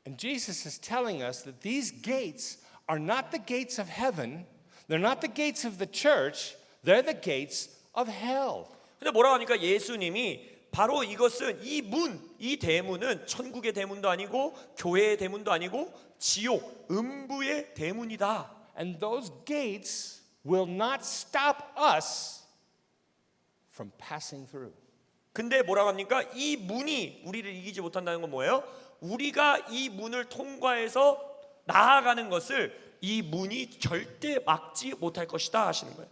And Jesus is telling us that these gates are not the gates of heaven, they're not the gates of the church, they're the gates of hell. 근데 뭐라고 하니까 예수님이 바로 이것은 이 대문은 천국의 대문도 아니고 교회의 대문도 아니고 지옥, 음부의 대문이다. And those gates will not stop us from passing through. 근데 뭐라고 합니까? 이 문이 우리를 이기지 못한다는 건 뭐예요? 우리가 이 문을 통과해서 나아가는 것을 이 문이 절대 막지 못할 것이다 하시는 거예요.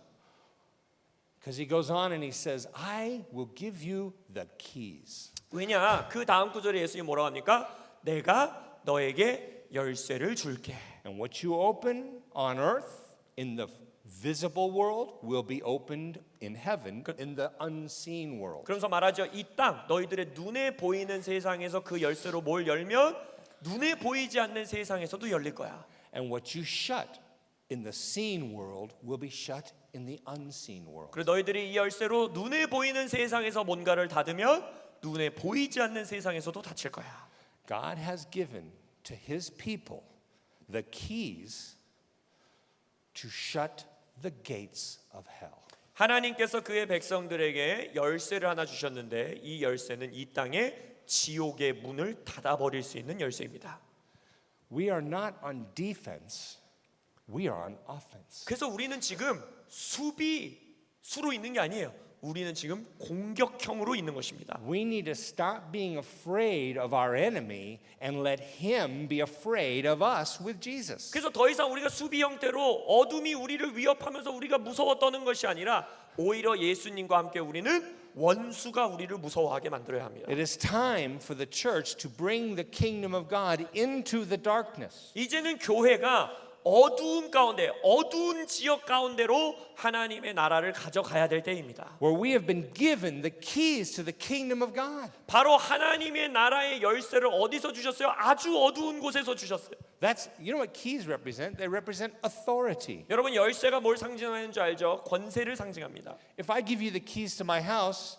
Because he goes on and he says, I will give you the keys. 왜냐? 그 다음 구절에 예수님이 뭐라고 합니까? 내가 너에게 열쇠를 줄게. And what you open on earth in the visible world will be opened in heaven in the unseen world. 그러면서 말하죠. 이 땅 너희들의 눈에 보이는 세상에서 그 열쇠로 뭘 열면 눈에 보이지 않는 세상에서도 열릴 거야. And what you shut in the seen world will be shut in the unseen world. 그리고 너희들이 이 열쇠로 눈에 보이는 세상에서 뭔가를 닫으면 눈에 보이지 않는 세상에서도 닫힐 거야. God has given to his people the keys to shut the gates of hell. 하나님께서 그의 백성들에게 열쇠를 하나 주셨는데 이 열쇠는 이 땅의 지옥의 문을 닫아버릴 수 있는 열쇠입니다. We are not on defense, we are on offense. 그래서 우리는 지금 수로 있는 게 아니에요. 우리는 지금 공격형으로 있는 것입니다. We need to stop being afraid of our enemy and let him be afraid of us with Jesus. 그래서 더 이상 우리가 수비 형태로 어둠이 우리를 위협하면서 우리가 무서워 떠는 것이 아니라 오히려 예수님과 함께 우리는 원수가 우리를 무서워하게 만들어야 합니다. It is time for the church to bring the kingdom of God into the darkness. 이제는 교회가 어두운 가운데, 어두운 지역 가운데로 하나님의 나라를 가져가야 될 때입니다. Where we have been given the keys to the kingdom of God. 바로 하나님의 나라의 열쇠를 어디서 주셨어요? 아주 어두운 곳에서 주셨어요. You know what keys represent? They represent authority. 여러분 열쇠가 뭘 상징하는 줄 알죠? 권세를 상징합니다. If I give you the keys to my house,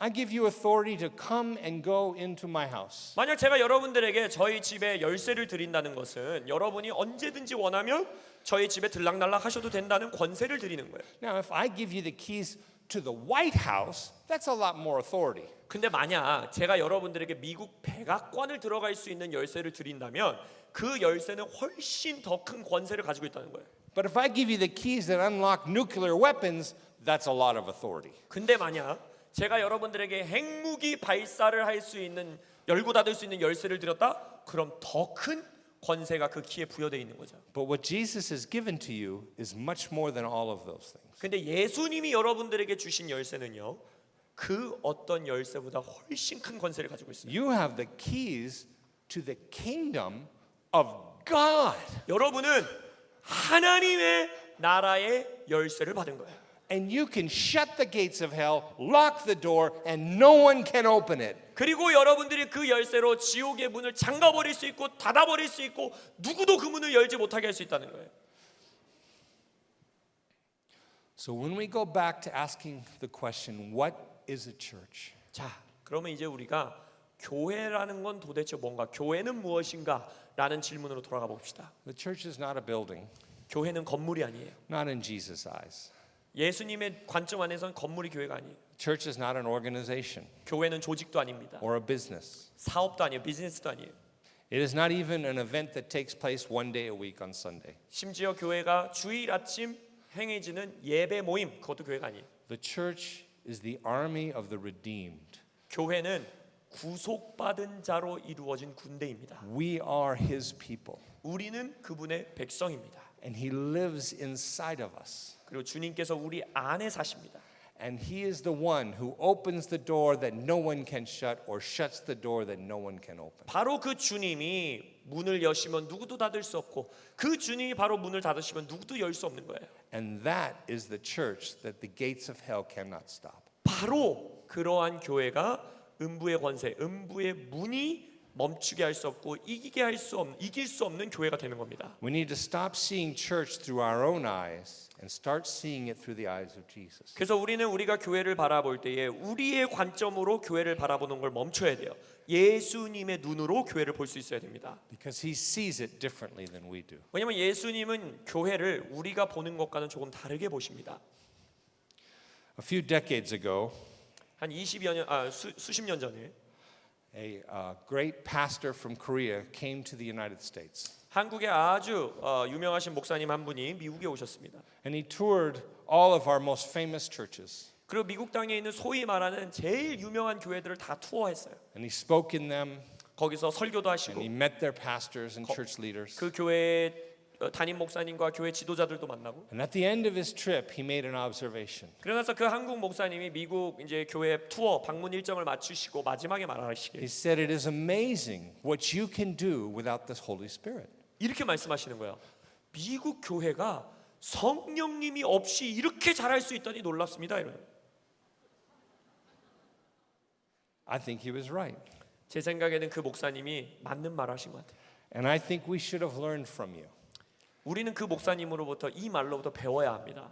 I give you authority to come and go into my house. 만약 제가 여러분들에게 저희 집에 열쇠를 드린다는 것은 여러분이 언제든지 원하면 저희 집에 들락날락 하셔도 된다는 권세를 드리는 거예요. Now, if I give you the keys to the White House, that's a lot more authority. 근데 만약 제가 여러분들에게 미국 백악관을 들어갈 수 있는 열쇠를 드린다면 그 열쇠는 훨씬 더 큰 권세를 가지고 있다는 거예요. But if I give you the keys that unlock nuclear weapons, that's a lot of authority. 근데 만약 제가 여러분들에게 핵무기 발사를 할 수 있는 열고 닫을 수 있는 열쇠를 드렸다? 그럼 더 큰 권세가 그 키에 부여되어 있는 거죠. But what Jesus has given to you is much more than all of those things. 근데 예수님이 여러분들에게 주신 열쇠는요. 그 어떤 열쇠보다 훨씬 큰 권세를 가지고 있어요. You have the keys to the kingdom of God. 여러분은 하나님의 나라의 열쇠를 받은 거예요. And you can shut the gates of hell, lock the door, and no one can open it. 그리고 여러분들이 그 열쇠로 지옥의 문을 잠가버릴 수 있고 닫아버릴 수 있고 누구도 그 문을 열지 못하게 할 수 있다는 거예요. So when we go back to asking the question, what is a church? 자, 그러면 이제 우리가 교회라는 건 도대체 뭔가, 교회는 무엇인가? 라는 질문으로 돌아가 봅시다. The church is not a building, 교회는 건물이 아니에요. not in Jesus' eyes. 예수님의 관점 안에서는 건물이 교회가 아니에요. Church is not an organization 교회는 조직도 아닙니다. or a business. 사업도 아니에요. 비즈니스도 아니에요. It is not even an event that takes place one day a week on Sunday. 심지어 교회가 주일 아침 행해지는 예배 모임, 그것도 교회가 아니에요. The church is the army of the redeemed. 교회는 구속받은 자로 이루어진 군대입니다. We are his people, 우리는 그분의 백성입니다. and he lives inside of us. 그리고 주님께서 우리 안에 사십니다. And he is the one who opens the door that no one can shut or shuts the door that no one can open. 바로 그 주님이 문을 여시면 누구도 닫을 수 없고 그 주님이 바로 문을 닫으시면 누구도 열 수 없는 거예요. And that is the church that the gates of hell cannot stop. 바로 그러한 교회가 음부의 권세, 음부의 문이 멈추게 할 수 없고 이길 수 없는 교회가 되는 겁니다. We need to stop seeing church through our own eyes and start seeing it through the eyes of Jesus. 그래서 우리는 우리가 교회를 바라볼 때에 우리의 관점으로 교회를 바라보는 걸 멈춰야 돼요. 예수님의 눈으로 교회를 볼 수 있어야 됩니다. Because he sees it differently than we do. 왜냐하면 예수님은 교회를 우리가 보는 것과는 조금 다르게 보십니다. A few decades ago, 한 20여 년 전에 a great pastor from Korea came to the United States. 한국의 아주 유명하신 목사님 한 분이 미국에 오셨습니다. And he toured all of our most famous churches. 그리고 미국 땅에 있는 소위 말하는 제일 유명한 교회들을 다 투어했어요. And he spoke in them, 거기서 설교도 and 하시고 he met their pastors and church leaders. 그 교회 담임 목사님과 교회 지도자들도 만나고. And at the end of his trip, he made an observation. 그러면서 그 한국 목사님이 미국 이제 교회 투어 방문 일정을 맞추시고 마지막에 He 말하시길 said, "It is amazing what you can do without the Holy Spirit." 이렇게 말씀하시는 거예요. 미국 교회가 성령님이 없이 이렇게 잘할 수 있다니 놀랍습니다. 이러는. I think he was right. 제 생각에는 그 목사님이 맞는 말하신 것 같아요. And I think we should have learned from you. 우리는 그 목사님으로부터 이 말로부터 배워야 합니다.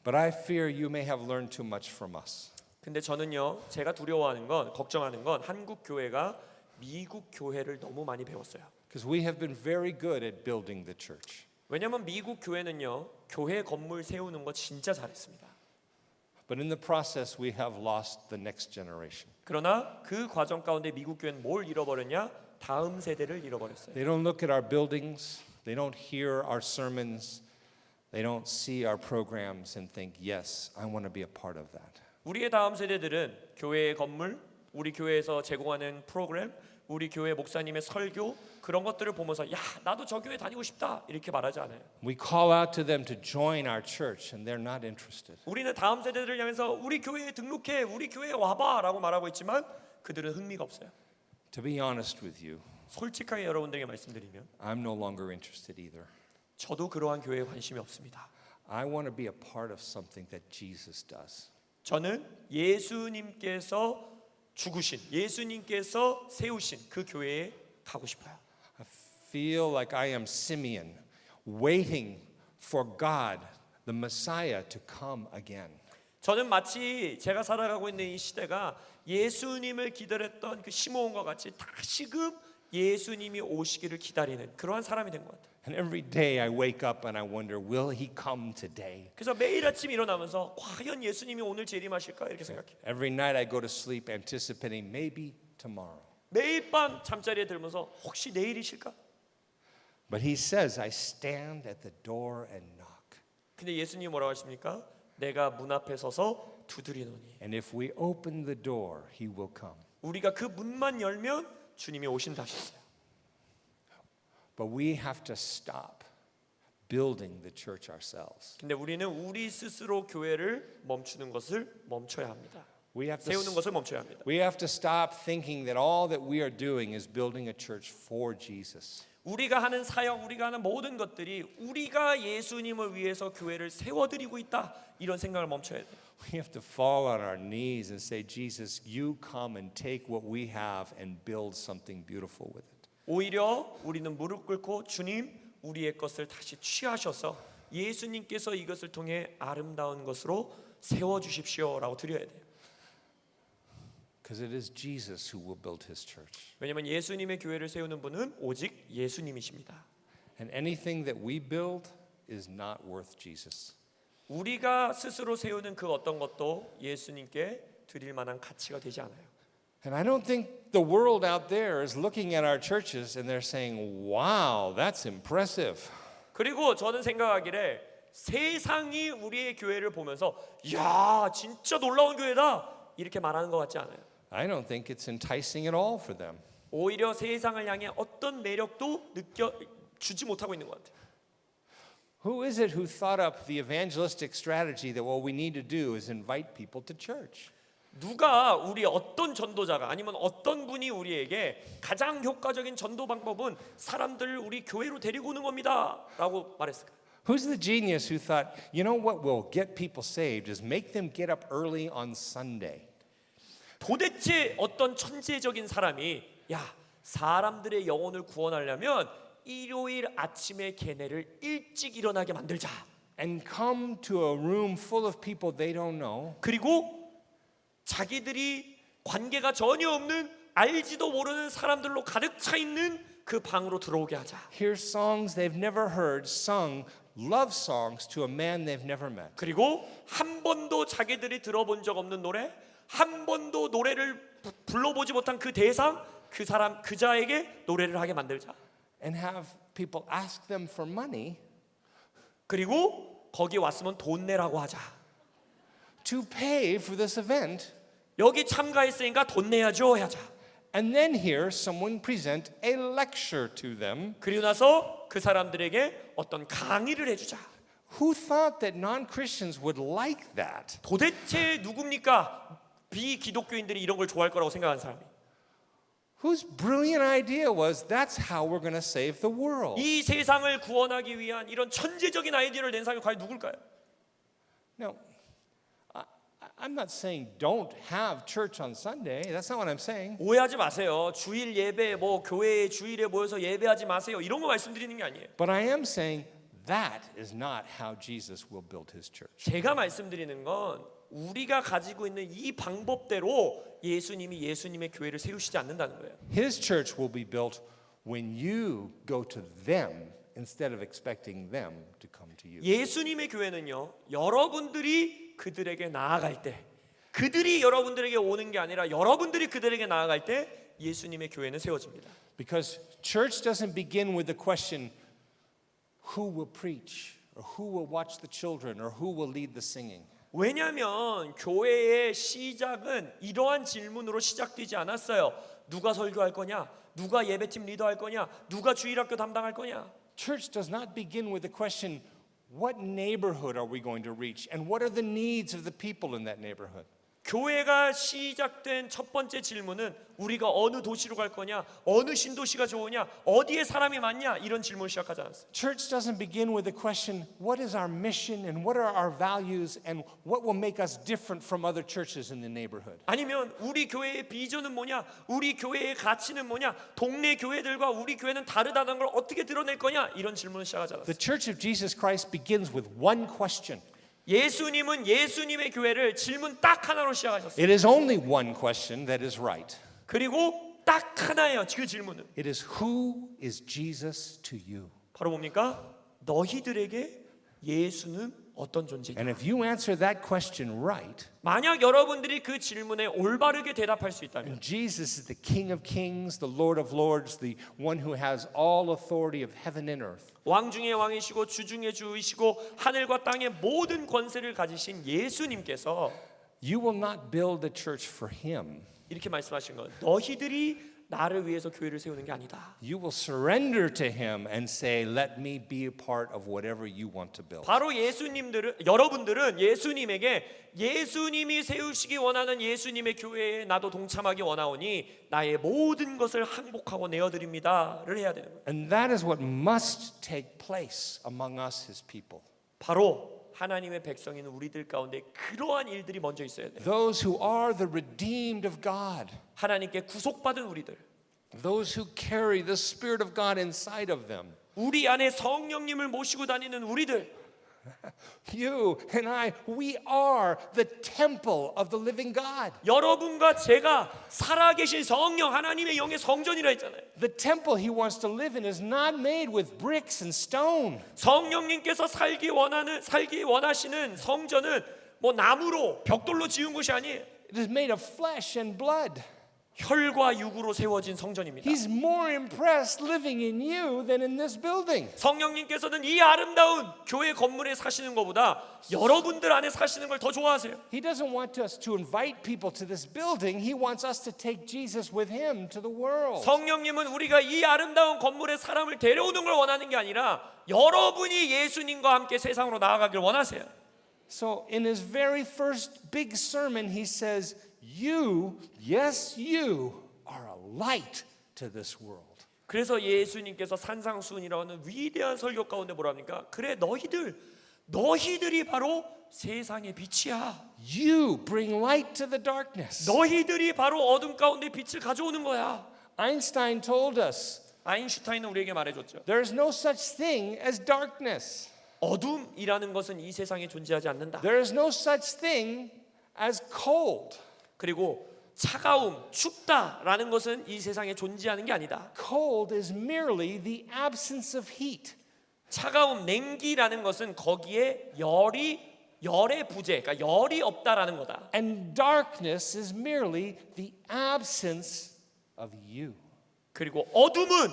But I fear you may have learned too much from us. 근데 저는요, 제가 두려워하는 건, 걱정하는 건 한국 교회가 미국 교회를 너무 많이 배웠어요. Because we have been very good at building the church. 왜냐하면 미국 교회는요, 교회 건물 세우는 거 진짜 잘했습니다. But in the process, we have lost the next generation. 그러나 그 과정 가운데 미국 교회는 뭘 잃어버렸냐? 다음 세대를 잃어버렸어요. They don't look at our buildings, they don't hear our sermons, they don't see our programs and think, yes, I want to be a part of that. 우리의 다음 세대들은 교회의 건물, 우리 교회에서 제공하는 프로그램, 우리 교회 목사님의 설교 그런 것들을 보면서 야, 나도 저 교회 다니고 싶다 이렇게 말하지 않아요. We call out to them to join our church and they're not interested. 우리는 다음 세대들을 향해서 우리 교회에 등록해, 우리 교회에 와봐라고 말하고 있지만 그들은 흥미가 없어요. To be honest with you, 솔직하게 여러분들에게 말씀드리면 I'm no longer interested either. 저도 그러한 교회에 관심이 없습니다. I want to be a part of something that Jesus does. 저는 예수님께서 죽으신, 예수님께서 세우신 그 교회에 가고 싶어요. I feel like I am Simeon, waiting for God, the Messiah, to come again. 저는 마치 제가 살아가고 있는 이 시대가 예수님을 기다렸던 그 시므온과 같이 다시금 예수님이 오시기를 기다리는 그러한 사람이 된 것 같아요. And every day I wake up and I wonder, will he come today? 그래서 매일 아침 일어나면서 과연 예수님이 오늘 재림하실까 이렇게 생각해요. Every night I go to sleep anticipating maybe tomorrow. 매일 밤 잠자리에 들면서 혹시 내일이실까? But he says, I stand at the door and knock. 근데 예수님이 뭐라고 하십니까? 내가 문 앞에 서서 두드리노니. And if we open the door, he will come. 우리가 그 문만 열면 주님이 오신다 하셨어요. But we have to stop building the church ourselves. 근데 우리는 우리 스스로 교회를 멈추는 것을 멈춰야 합니다. We have 세우는 to 것을 멈춰야 합니다. We have to stop thinking that all that we are doing is building a church for Jesus. 우리가 하는 사역, 우리가 하는 모든 것들이 우리가 예수님을 위해서 교회를 세워드리고 있다 이런 생각을 멈춰야 돼요. We have to fall on our knees and say, Jesus, you come and take what we have and build something beautiful with it. 오히려 우리는 무릎 꿇고 주님 우리의 것을 다시 취하셔서 예수님께서 이것을 통해 아름다운 것으로 세워주십시오라고 드려야 돼요. Because it is Jesus who will build his church. 왜냐하면 예수님의 교회를 세우는 분은 오직 예수님이십니다. And anything that we build is not worth Jesus. 우리가 스스로 세우는 그 어떤 것도 예수님께 드릴 만한 가치가 되지 않아요. And I don't think the world out there is looking at our churches and they're saying, wow, that's impressive. 그리고 저는 생각하기를 세상이 우리의 교회를 보면서 야 진짜 놀라운 교회다 이렇게 말하는 것 같지 않아요. I don't think it's enticing at all for them. 오히려 세상을 향해 어떤 매력도 주지 못하고 있는 것 같아요. Who is it who thought up the evangelistic strategy that what we need to do is invite people to church? 누가 우리 어떤 전도자가 아니면 어떤 분이 우리에게 가장 효과적인 전도 방법은 사람들을 우리 교회로 데리고 오는 겁니다라고 말했을까요? Who's the genius who thought, you know what will get people saved is make them get up early on Sunday? 도대체 어떤 천재적인 사람이 야 사람들의 영혼을 구원하려면 일요일 아침에 걔네를 일찍 일어나게 만들자. and come to a room full of people they don't know 그리고 자기들이 관계가 전혀 없는 알지도 모르는 사람들로 가득 차 있는 그 방으로 들어오게 하자. hear songs they've never heard sung, love songs to a man they've never met. 그리고 한 번도 자기들이 들어본 적 없는 노래, 한 번도 노래를 불러보지 못한 그 대상, 그 사람, 그자에게 노래를 하게 만들자. And have people ask them for money 그리고 거기 왔으면 돈 내라고 하자. to pay for this event. 여기 참가했으니까 돈 내야죠 하자. And then hear someone present a lecture to them. 그리고 나서 그 사람들에게 어떤 강의를 해주자. Who thought that non-Christians would like that? 도대체 누굽니까? 비기독교인들이 이런 걸 좋아할 거라고 생각하는 사람이. Whose brilliant idea was that's how we're going to save the world? 이 세상을 구원하기 위한 이런 천재적인 아이디어를 낸 사람이 과연 누굴까요? Now, I'm not saying don't have church on Sunday. That's not what I'm saying. 오해하지 마세요. 주일 예배 뭐 교회에 주일에 모여서 예배하지 마세요. 이런 거 말씀드리는 게 아니에요. But I am saying that is not how Jesus will build his church. 제가 말씀드리는 건 우리가 가지고 있는 이 방법대로 예수님이 예수님의 교회를 세우시지 않는다는 거예요. His church will be built when you go to them instead of expecting them to come to you. 예수님의 교회는요, 여러분들이 그들에게 나아갈 때, 그들이 여러분들에게 오는 게 아니라 여러분들이 그들에게 나아갈 때 예수님의 교회는 세워집니다. Because church doesn't begin with the question, who will preach, or who will watch the children, or who will lead the singing. 왜냐하면 교회의 시작은 이러한 질문으로 시작되지 않았어요. 누가 설교할 거냐? 누가 예배팀 리더할 거냐? 누가 주일학교 담당할 거냐? Church does not begin with the question, what neighborhood are we going to reach, and what are the needs of the people in that neighborhood? 교회가 시작된 첫 번째 질문은 우리가 어느 도시로 갈 거냐? 어느 신도시가 좋으냐? 어디에 사람이 많냐? 이런 질문을 시작하지 않았어요. Church doesn't begin with the question, what is our mission and what are our values and what will make us different from other churches in the neighborhood? 아니면 우리 교회의 비전은 뭐냐? 우리 교회의 가치는 뭐냐? 동네 교회들과 우리 교회는 다르다는 걸 어떻게 드러낼 거냐? 이런 질문을 시작하지 않았어요. The Church of Jesus Christ begins with one question. 예수님은 예수님의 교회를 질문 딱 하나로 시작하셨어요. It is only one question that is right. 그리고 딱 하나예요. 그 질문은 It is, who is Jesus to you? 바로 뭡니까? 너희들에게 예수는 어떤 존재냐? And if you answer that question right, 만약 여러분들이 그 질문에 올바르게 대답할 수 있다면 Jesus is the King of Kings, the Lord of Lords, the one who has all authority of heaven and earth. 왕 중의 왕이시고 주 중의 주이시고 하늘과 땅의 모든 권세를 가지신 예수님께서 You will not build a church for him. 이렇게 말씀하신 건 너희들이 나를 위해서 교회를 세우는 게 아니다. You will surrender to him and say, let me be a part of whatever you want to build. 바로 여러분들은 예수님에게 예수님이 세우시기 원하는 예수님의 교회에 나도 동참하기 원하오니 나의 모든 것을 항복하고 내어드립니다를 해야 되는 거예요. And that is what must take place among us, his people. 바로 하나님의 백성인 우리들 가운데 그러한 일들이 먼저 있어야 돼요. Those who are the redeemed of God. 하나님께 구속받은 우리들, Those who carry the Spirit of God inside of them. 우리 안에 성령님을 모시고 다니는 우리들, You and I, we are the temple of the living God. 여러분과 제가 살아계신 성령 하나님의 영의 성전이라 했잖아요. The temple he wants to live in is not made with bricks and stone. 성령님께서 살기 원하시는 성전은 뭐 나무로 벽돌로 지은 곳이 아니에요. It is made of flesh and blood. 혈과 육으로 세워진 성전입니다. He's more impressed living in you than in this building. 성령님께서는 이 아름다운 교회 건물에 사시는 것보다 여러분들 안에 사시는 걸 더 좋아하세요. He doesn't want us to invite people to this building. He wants us to take Jesus with him to the world. 성령님은 우리가 이 아름다운 건물에 사람을 데려오는 걸 원하는 게 아니라 여러분이 예수님과 함께 세상으로 나아가길 원하세요. So in his very first big sermon, he says, you, yes, you are a light to this world. 그래서 예수님께서 산상수훈이라고 하는 위대한 설교 가운데 뭐라 합니까? 그래 너희들이 바로 세상의 빛이야. You bring light to the darkness. 너희들이 바로 어둠 가운데 빛을 가져오는 거야. Einstein told us 아인슈타인은 우리에게 말해줬죠. there is no such thing as darkness. 어둠이라는 것은 이 세상에 존재하지 않는다. There is no such thing as cold. 그리고 차가움, 춥다라는 것은 이 세상에 존재하는 게 아니다. Cold is merely the absence of heat. 차가움, 냉기라는 것은 거기에 열의 부재, 그러니까 열이 없다라는 거다. And darkness is merely the absence of you. 그리고 어둠은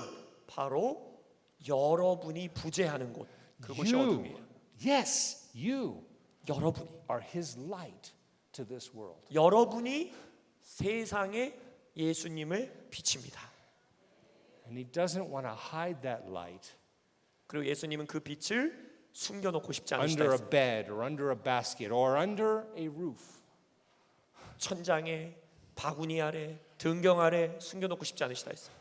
바로 여러분이 부재하는 곳. 그것이 어둠이에요. Yes, you 여러분이. are his light to this world. 여러분이 세상에 예수님을 비칩니다. And he doesn't want to hide that light 그리고 예수님은 그 빛을 숨겨놓고 싶지 않으시다 under a 했어요. bed or under a basket or under a roof. 천장에, 바구니 아래, 등경 아래 숨겨놓고 싶지 않으시다 했어요.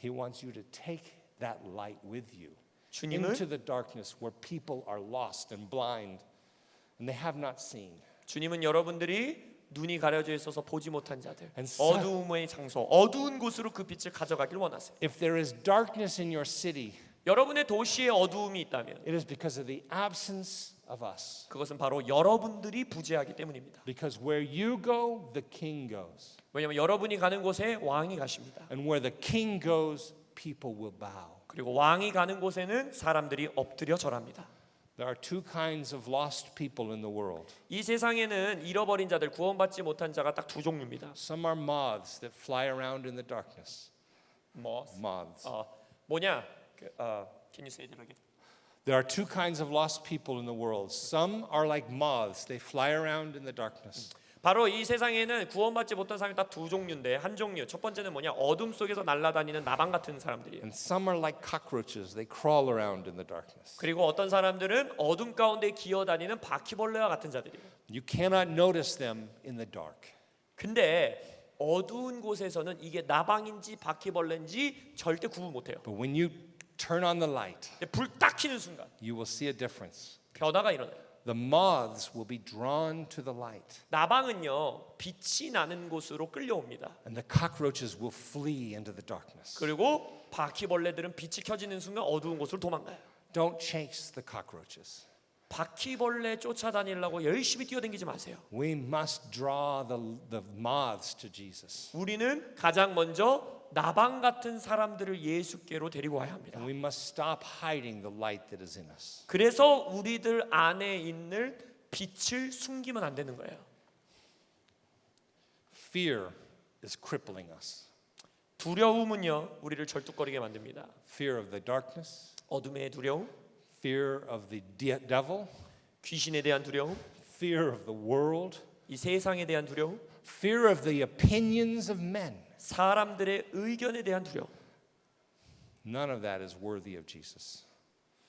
He wants you to take that light with you 주님은 into the darkness where people are lost and blind and they have not seen. 주님은 여러분들이 눈이 가려져 있어서 보지 못한 자들, And so- 어두움의 장소, 어두운 곳으로 그 빛을 가져가길 원하세요. If there is darkness in your city, 여러분의 도시에 어두움이 있다면 it is because of the absence of us. 그것은 바로 여러분들이 부재하기 때문입니다. Because where you go, the king goes. 왜냐하면 여러분이 가는 곳에 왕이 가십니다. And where the king goes, people will bow. 그리고 왕이 가는 곳에는 사람들이 엎드려 절합니다. There are two kinds of lost people in the world. 이 세상에는 잃어버린 자들, 구원받지 못한 자가 딱 두 종류입니다. Some are moths that fly around in the darkness. Moths. 뭐냐? Can you say it again? There are two kinds of lost people in the world. Some are like moths, they fly around in the darkness. 바로 이 세상에는 구원받지 못한 사람이 딱 두 종류인데 한 종류 첫 번째는 뭐냐? 어둠 속에서 날아다니는 나방 같은 사람들이에요. And some are like cockroaches, they crawl around in the darkness. 그리고 어떤 사람들은 어둠 가운데 기어다니는 바퀴벌레와 같은 자들이에요. You cannot notice them in the dark. 근데 어두운 곳에서는 이게 나방인지 바퀴벌레인지 절대 구분 못해요. But when you turn on the light, 근데 불 딱 켜는 순간 you will see a difference. 변화가 일어나요. The moths will be drawn to the light, 나방은요 빛이 나는 곳으로 끌려옵니다. and the cockroaches will flee into the darkness. 그리고 바퀴벌레들은 빛이 켜지는 순간 어두운 곳으로 도망가요. Don't chase the cockroaches. 바퀴벌레 쫓아다니려고 열심히 뛰어다니지 마세요. We must draw the moths to Jesus. 우리는 가장 먼저 나방 같은 사람들을 예수께로 데리고 와야 합니다. And we must stop hiding the light that is in us. 그래서 우리들 안에 있는 빛을 숨기면 안 되는 거예요. Fear is crippling us. 두려움은요 우리를 절뚝거리게 만듭니다. Fear of the darkness, 어둠의 두려움, fear of the devil, 귀신에 대한 두려움, fear of the world, 이 세상에 대한 두려움, fear of the opinions of men. 사람들의 의견에 대한 두려움. None of that is worthy of Jesus.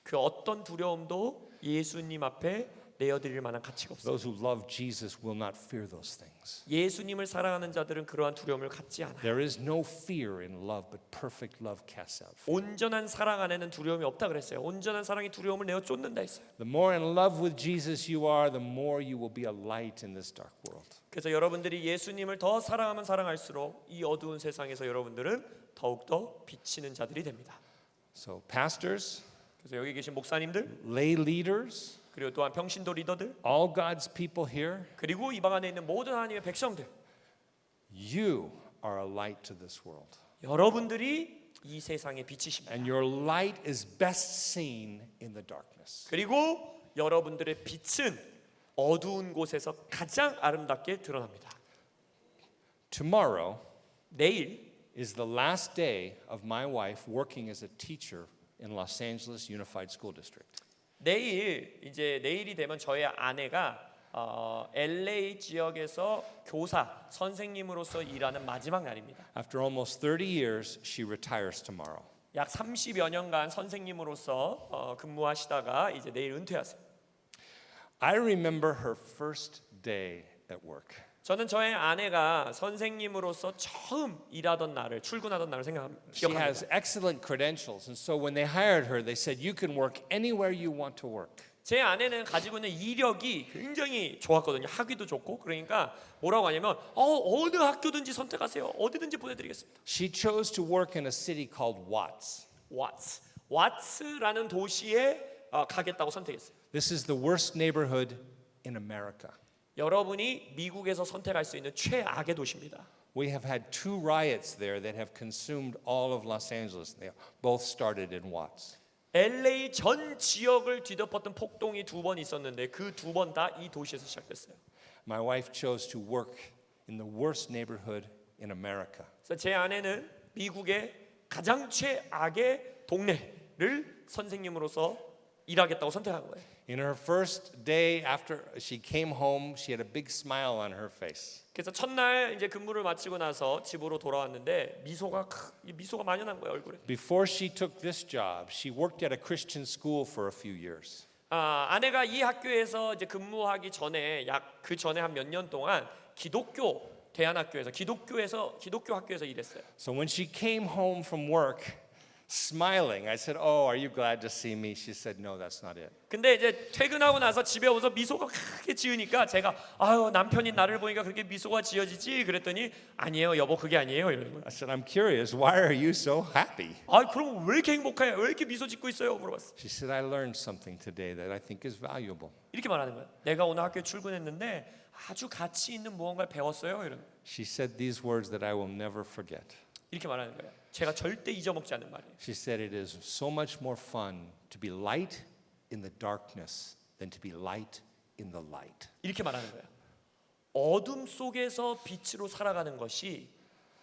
그 어떤 두려움도 예수님 앞에 내어드릴 만한 가치가 없어요. Those who love Jesus will not fear those things. 예수님을 사랑하는 자들은 그러한 두려움을 갖지 않아요. There is no fear in love, but perfect love casts out fear. 온전한 사랑 안에는 두려움이 없다 그랬어요. 온전한 사랑이 두려움을 내어 쫓는다 했어요. The more in love with Jesus you are, the more you will be a light in this dark world. 그래서 여러분들이 예수님을 더 사랑하면 사랑할수록 이 어두운 세상에서 여러분들은 더욱더 비치는 자들이 됩니다. So pastors, 그래서 여기 계신 목사님들, lay leaders, 그리고 또한 평신도 리더들, all God's people here, 그리고 이 방 안에 있는 모든 하나님의 백성들, you are a light to this world. 여러분들이 이 세상의 빛이십니다. And your light is best seen in the darkness. 그리고 여러분들의 빛은 어두운 곳에서 가장 아름답게 드러납니다. Tomorrow 내일 is the last day of my wife working as a teacher in Los Angeles Unified School District. 내일이 되면 저의 아내가 LA 지역에서 교사 선생님으로서 일하는 마지막 날입니다. After almost 30 years, she retires tomorrow. 약 30여 년간 선생님으로서 근무하시다가 이제 내일 은퇴하세요. I remember her first day at work. 저는 저의 아내가 선생님으로서 처음 일하던 날을 출근하던 날을 She 기억합니다. has excellent credentials, and so when they hired her, they said, "You can work anywhere you want to work." 제 아내는 가지고 있는 이력이 굉장히 좋았거든요. 학위도 좋고. 그러니까 뭐라고 하냐면 어느 학교든지 선택하세요. 어디든지 보내드리겠습니다. She chose to work in a city called Watts. 와츠라는 도시에 가겠다고 선택했어요. This is the worst neighborhood in America. 여러분이 미국에서 선택할 수 있는 최악의 도시입니다. We have had 2 riots there that have consumed all of Los Angeles. They both started in Watts. LA 전 지역을 뒤덮었던 폭동이 2번 있었는데 그 2번 다 이 도시에서 시작됐어요. My wife chose to work in the worst neighborhood in America. 그래서 제 아내는 미국의 가장 최악의 동네를 선생님으로서 일하겠다고 선택한 거예요. In her first day after she came home, she had a big smile on her face. 그래서 첫날 이제 근무를 마치고 나서 집으로 돌아왔는데 미소가 만연한 거예요, 얼굴에. Before she took this job, she worked at a Christian school for a few years. 아내가 이 학교에서 이제 근무하기 전에 그 전에 한 몇 년 동안 기독교 대안학교에서 기독교 학교에서 일했어요. So when she came home from work, smiling, I said, "Oh, are you glad to see me?" She said, "No, that's not it." 근데 이제 퇴근하고 나서 집에 와서 미소가 크게 지으니까 제가 남편이 나를 보니까 그렇게 미소가 지어지지 그랬더니 아니에요 여보 그게 아니에요 이러는 거예요. I said, "I'm curious. Why are you so happy?" 그럼 왜 이렇게 행복해? 왜 이렇게 미소 짓고 있어요? 물어봤어. She said, "I learned something today that I think is valuable." 이렇게 말하는 거예요. 내가 오늘 학교에 출근했는데 아주 가치 있는 무언가를 배웠어요. 이러는 거예요. She said these words that I will never forget. 이렇게 말하는 거예요. 제가 절대 잊어먹지 않는 말이에요. She said it is so much more fun to be light in the darkness than to be light in the light. 이렇게 말하는 거예요. 어둠 속에서 빛으로 살아가는 것이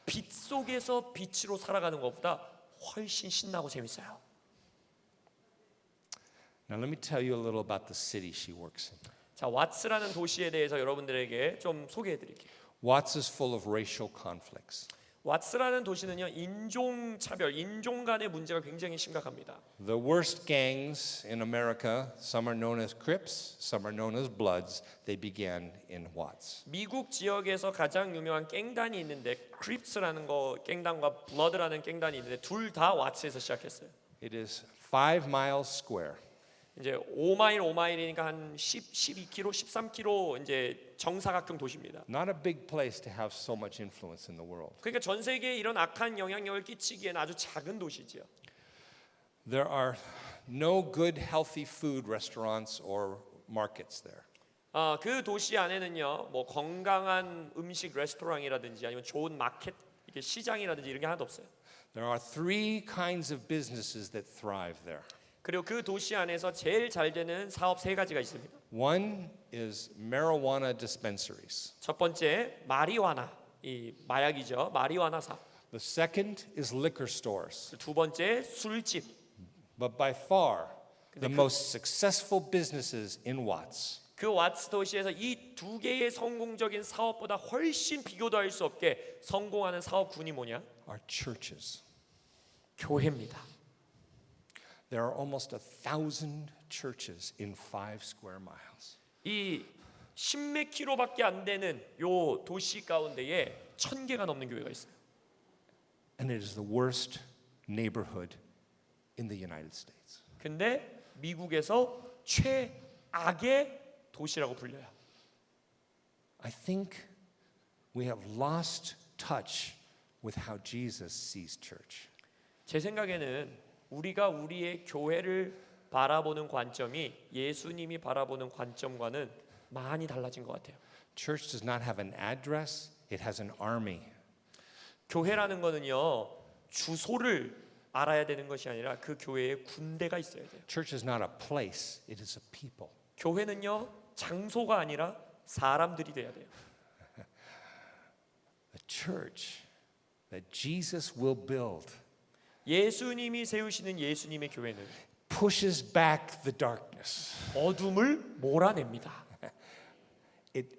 빛 속에서 빛으로 살아가는 것보다 훨씬 신나고 재밌어요. Now let me tell you a little about the city she works in. 자, 와츠라는 도시에 대해서 여러분들에게 좀 소개해 드릴게요. Watts is full of racial conflicts. 와츠라는 도시는요 인종 차별, 인종 간의 문제가 굉장히 심각합니다. The worst gangs in America, some are known as Crips, some are known as Bloods, they began in Watts. 미국 지역에서 가장 유명한 갱단이 있는데 크립스라는 갱단과 블러드라는 갱단이 있는데 둘 다 와츠에서 시작했어요. It is 5 miles square. 이제 5마일이니까 한 12km, 13km 이제 정사각형 도시입니다. Not a big place to have so much influence in the world. 그러니까 전 세계에 이런 악한 영향력을 끼치기에는 아주 작은 도시지요. There are no good healthy food restaurants or markets there. 그 도시 안에는요, 뭐 건강한 음식 레스토랑이라든지 아니면 좋은 마켓, 이게 시장이라든지 이런 게 하나도 없어요. There are 3 kinds of businesses that thrive there. 그리고 그 도시 안에서 제일 잘 되는 사업 3가지가 있습니다. One is marijuana dispensaries. 첫 번째 마리화나, 이 마약이죠. 마리화나 사업. The second is liquor stores. 두 번째 술집. But by far, the most successful businesses in Watts 그 와츠 도시에서 이 2개의 성공적인 사업보다 훨씬 비교도 할 수 없게 성공하는 사업군이 뭐냐? are churches. 교회입니다. There are almost 1,000 churches in 5 square miles. 이 10몇 킬로밖에 안 되는 요 도시 가운데에 1,000개가 넘는 교회가 있어요. And it is the worst neighborhood in the United States. 근데 미국에서 최악의 도시라고 불려요. I think we have lost touch with how Jesus sees church. 제 생각에는 우리가 우리의 교회를 바라보는 관점이 예수님이 바라보는 관점과는 많이 달라진 것 같아요. Church does not have an address, it has an army. 교회라는 거는요 주소를 알아야 되는 것이 아니라 그 교회에 군대가 있어야 돼요. Church is not a place, it is a people. 교회는요 장소가 아니라 사람들이 돼야 돼요. The church that Jesus will build 예수님이 세우시는 예수님의 교회는 pushes back the darkness. 어둠을 몰아냅니다. It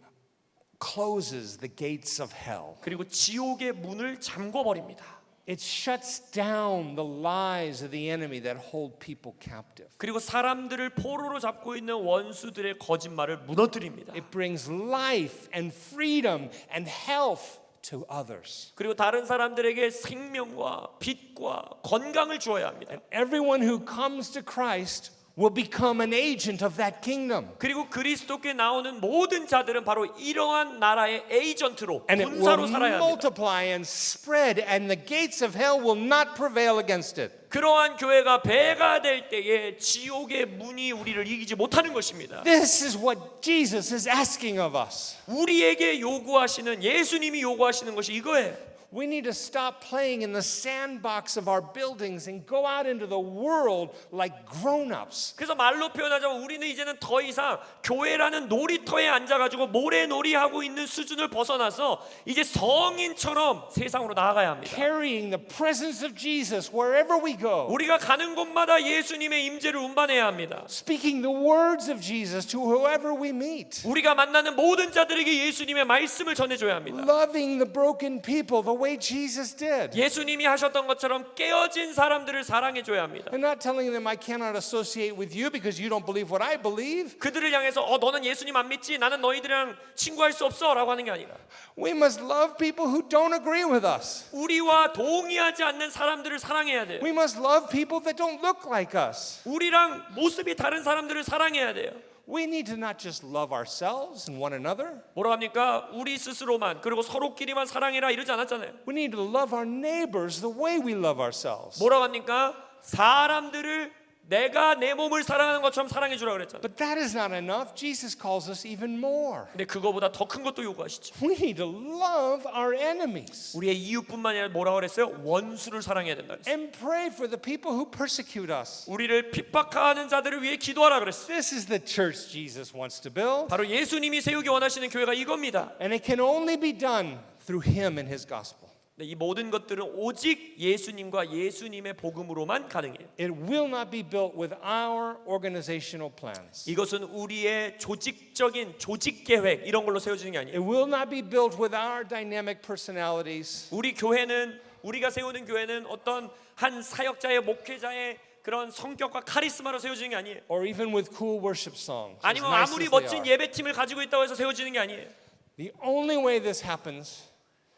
closes the gates of hell. 그리고 지옥의 문을 잠궈 버립니다. It shuts down the lies of the enemy that hold people captive. 그리고 사람들을 포로로 잡고 있는 원수들의 거짓말을 무너뜨립니다. It brings life and freedom and health to others. 그리고 다른 사람들에게 생명과 빛과 건강을 주어야 합니다. And everyone who comes to Christ will become an agent of that kingdom. 그리고 그리스도께 나오는 모든 자들은 바로 이러한 나라의 에이전트로 And it will 군사로 살아야 합니다. multiply and spread, and the gates of hell will not prevail against it. 그러한 교회가 배가 될 때에 지옥의 문이 우리를 이기지 못하는 것입니다. This is what Jesus is asking of us. 우리에게 요구하시는 예수님이 요구하시는 것이 이거예요. We need to stop playing in the sandbox of our buildings and go out into the world like grown-ups. 그래서 말로 표현하자면 우리는 이제는 더 이상 교회라는 놀이터에 앉아가지고 모래놀이하고 있는 수준을 벗어나서 이제 성인처럼 세상으로 나아가야 합니다. Carrying the presence of Jesus wherever we go. 우리가 가는 곳마다 예수님의 임재를 운반해야 합니다. Speaking the words of Jesus to whoever we meet. 우리가 만나는 모든 자들에게 예수님의 말씀을 전해줘야 합니다. Loving the broken people the way Jesus did. 예수님이 하셨던 것처럼 깨어진 사람들을 사랑해줘야 합니다. And not telling them I cannot associate with you because you don't believe what I believe. 그들을 향해서 너는 예수님 안 믿지? 나는 너희들이랑 친구할 수 없어 라고 하는 게 아니라 We must love people who don't agree with us. 우리와 동의하지 않는 사람들을 사랑해야 돼요. We must love people that don't look like us. 우리랑 모습이 다른 사람들을 사랑해야 돼요. We need to not just love ourselves and one another. 뭐라 합니까? 우리 스스로만 그리고 서로끼리만 사랑해라 이러지 않았잖아요. We need to love our neighbors the way we love ourselves. 뭐라 합니까? 사람들을 내가 내 몸을 사랑하는 것처럼 사랑해 주라 그랬잖아요. But that is not enough. Jesus calls us even more. 근데 그거보다 더 큰 것도 요구하시죠. We need to love our enemies 우리의 이웃뿐만 아니라 뭐라 그랬어요? 원수를 사랑해야 된다 그랬어요. and pray for the people who persecute us. 우리를 핍박하는 자들을 위해 기도하라 그랬어요. This is the church Jesus wants to build, 바로 예수님이 세우기 원하시는 교회가 이겁니다. and it can only be done through Him and His gospel. 이 모든 것들은 오직 예수님과 예수님의 복음으로만 가능해요. It will not be built with our organizational plans. 이것은 우리의 조직적인 조직 계획 이런 걸로 세워지는 게 아니에요. It will not be built with our dynamic personalities. 우리 교회는 우리가 세우는 교회는 어떤 한 사역자의 목회자의 그런 성격과 카리스마로 세워지는 게 아니에요. Or even with cool worship songs. as 아니면 nice 아무리 as they 멋진 are. 예배팀을 가지고 있다고 해서 세워지는 게 아니에요. The only way this happens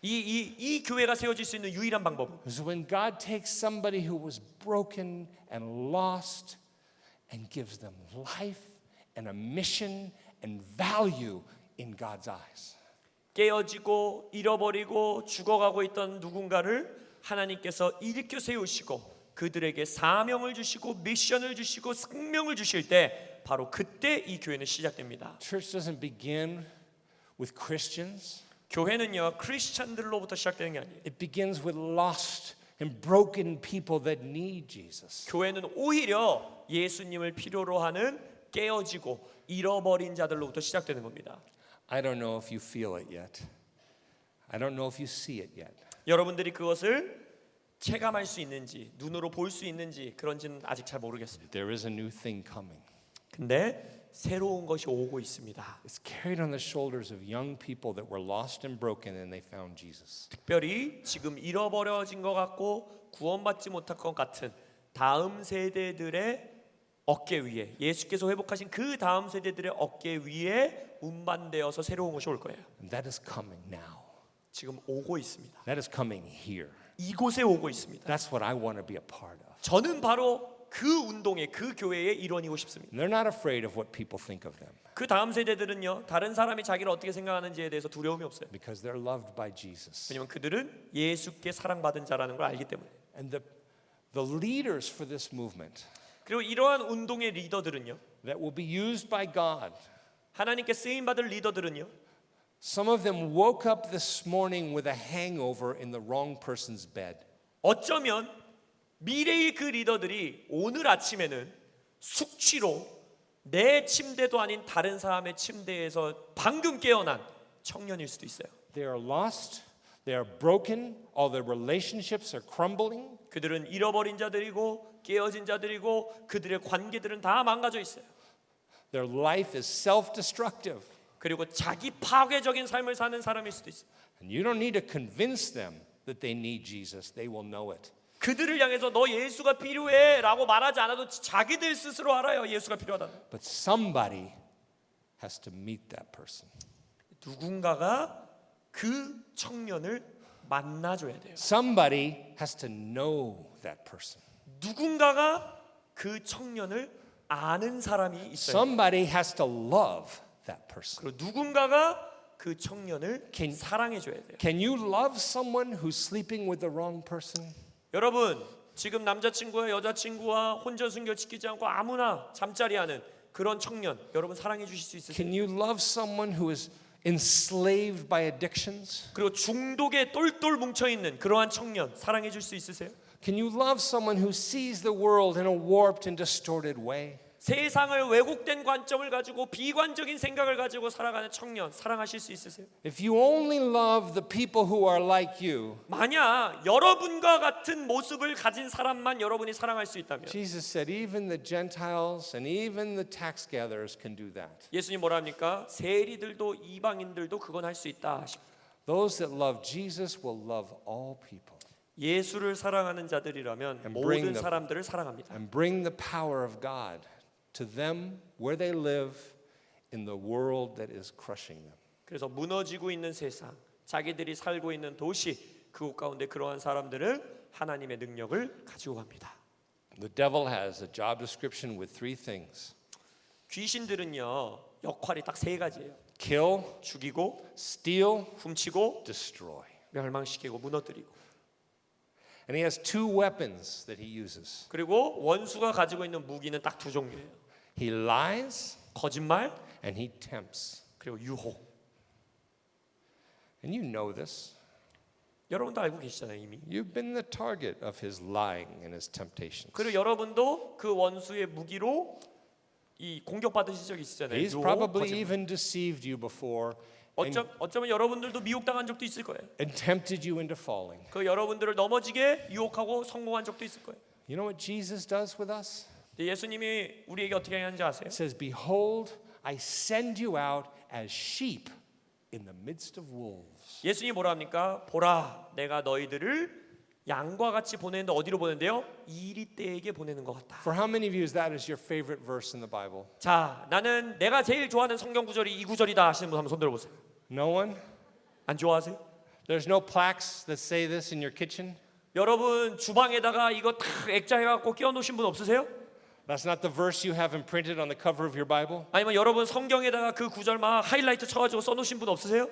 이 교회가 세워질 수 있는 유일한 방법은 is when God takes somebody who was broken and lost and gives them life and a mission and value in God's eyes. 깨어지고 잃어버리고 죽어가고 있던 누군가를 하나님께서 일으켜 세우시고 그들에게 사명을 주시고 미션을 주시고 생명을 주실 때 바로 그때 이 교회는 시작됩니다. Church doesn't begin with Christians. 교회는요 크리스찬들로부터 시작되는 게 아니에요. It begins with lost and broken people that need Jesus. 교회는 오히려 예수님을 필요로 하는 깨어지고 잃어버린 자들로부터 시작되는 겁니다. I don't know if you feel it yet. I don't know if you see it yet. 여러분들이 그것을 체감할 수 있는지 눈으로 볼 수 있는지 그런지는 아직 잘 모르겠어요. There is a new thing coming. 근데 새로운 것이 오고 있습니다. It's carried on the shoulders of young people that were lost and broken and they found Jesus. 특별히 지금 잃어버려진 것 같고 구원받지 못할 것 같은 다음 세대들의 어깨 위에 예수께서 회복하신 그 다음 세대들의 어깨 위에 운반되어서 새로운 것이 올 거예요. And that is coming now. 지금 오고 있습니다. That is coming here. 이곳에 오고 있습니다. That's what I want to be a part of. 저는 바로 그 운동의 그 교회의 일원이고 싶습니다. And they're not afraid of what people think of them 그 다음 세대들은요 다른 사람이 자기를 어떻게 생각하는지에 대해서 두려움이 없어요. because they're loved by Jesus. 왜냐하면 그들은 예수께 사랑받은 자라는 걸 알기 때문에. And the leaders for this movement 그리고 이러한 운동의 리더들은요 that will be used by God, 하나님께 쓰임 받을 리더들은요 some of them woke up this morning with a hangover in the wrong person's bed. 어쩌면 미래의 그 리더들이 오늘 아침에는 숙취로 내 침대도 아닌 다른 사람의 침대에서 방금 깨어난 청년일 수도 있어요. They are lost, they are broken, all their relationships are crumbling. 그들은 잃어버린 자들이고 깨어진 자들이고 그들의 관계들은 다 망가져 있어요. Their life is self-destructive. 그리고 자기 파괴적인 삶을 사는 사람일 수도 있어요. And you don't need to convince them that they need Jesus. They will know it. 그들을 향해서 너 예수가 필요해 라고 말하지 않아도 자기들 스스로 알아요. 예수가 필요하다는. But somebody has to meet that person. 누군가가 그 청년을 만나줘야 돼요. Somebody has to know that person. 누군가가 그 청년을 아는 사람이 있어요. Somebody has to love that person. 그리고 누군가가 그 청년을 Can- 사랑해 줘야 돼요. Can you love someone who's sleeping with the wrong person? 여러분 지금 남자친구와 여자친구와 혼전순결 지키지 않고 아무나 잠자리하는 그런 청년 여러분 사랑해 주실 수 있으세요? Can you love someone who is enslaved by addictions? 그리고 중독에 똘똘 뭉쳐 있는 그러한 청년 사랑해 줄 수 있으세요? Can you love someone who sees the world in a warped and distorted way? 세상을 왜곡된 관점을 가지고 비관적인 생각을 가지고 살아가는 청년 사랑하실 수 있으세요? If you only love the people who are like you, 만약 여러분과 같은 모습을 가진 사람만 여러분이 사랑할 수 있다면 Jesus said even the Gentiles and even the tax gatherers can do that. 예수님 뭐라 합니까? 세리들도 이방인들도 그건 할 수 있다. Those that love Jesus will love all people 예수를 사랑하는 자들이라면 And bring 모든 them- 사람들을 사랑합니다. and bring the power of God to them where they live in the world that is crushing them. 그래서 무너지고 있는 세상, 자기들이 살고 있는 도시, 그곳 가운데 그러한 사람들은 하나님의 능력을 가지고 갑니다. The devil has a job description with three things: 귀신들은요 역할이 딱 세 가지예요. kill, 죽이고, steal, 훔치고, destroy. 멸망시키고, 무너뜨리고. And he has two weapons that he uses. 그리고 원수가 가지고 있는 무기는 딱 두 종류예요. He lies 거짓말 and he tempts. 그리고 유혹. And you know this. 여러분도 알고 계시잖아요 이미. You've been the target of his lying and his temptations. 그리고 여러분도 그 원수의 무기로 이 공격받으신 적이 있으잖아요. He's 유혹, probably 거짓말. even deceived you before and, 어쩌면 여러분들도 미혹당한 적도 있을 거예요. and tempted you into falling. 그 여러분들을 넘어지게 유혹하고 성공한 적도 있을 거예요. You know what Jesus does with us? 근데 예수님이 우리에게 어떻게 하는지 아세요? It says, "Behold, I send you out as sheep in the midst of wolves." 예수님이 뭐라 합니까? 보라, 내가 너희들을 양과 같이 보내는데 어디로 보낸대요? 이리떼에게 보내는 것 같다. For how many of you is that is your favorite verse in the Bible? 자, 나는 내가 제일 좋아하는 성경 구절이 이 구절이다 하시는 분 한번 손 들어보세요. No one? 안 좋아하세요? There's no plaques that say this in your kitchen? 여러분 주방에다가 이거 탁 액자해갖고 끼워놓으신 분 없으세요? That's not the verse you have imprinted on the cover of your Bible? 아니면 여러분 성경에다가 그 구절 막 하이라이트 쳐가지고 써놓으신 분 없으세요?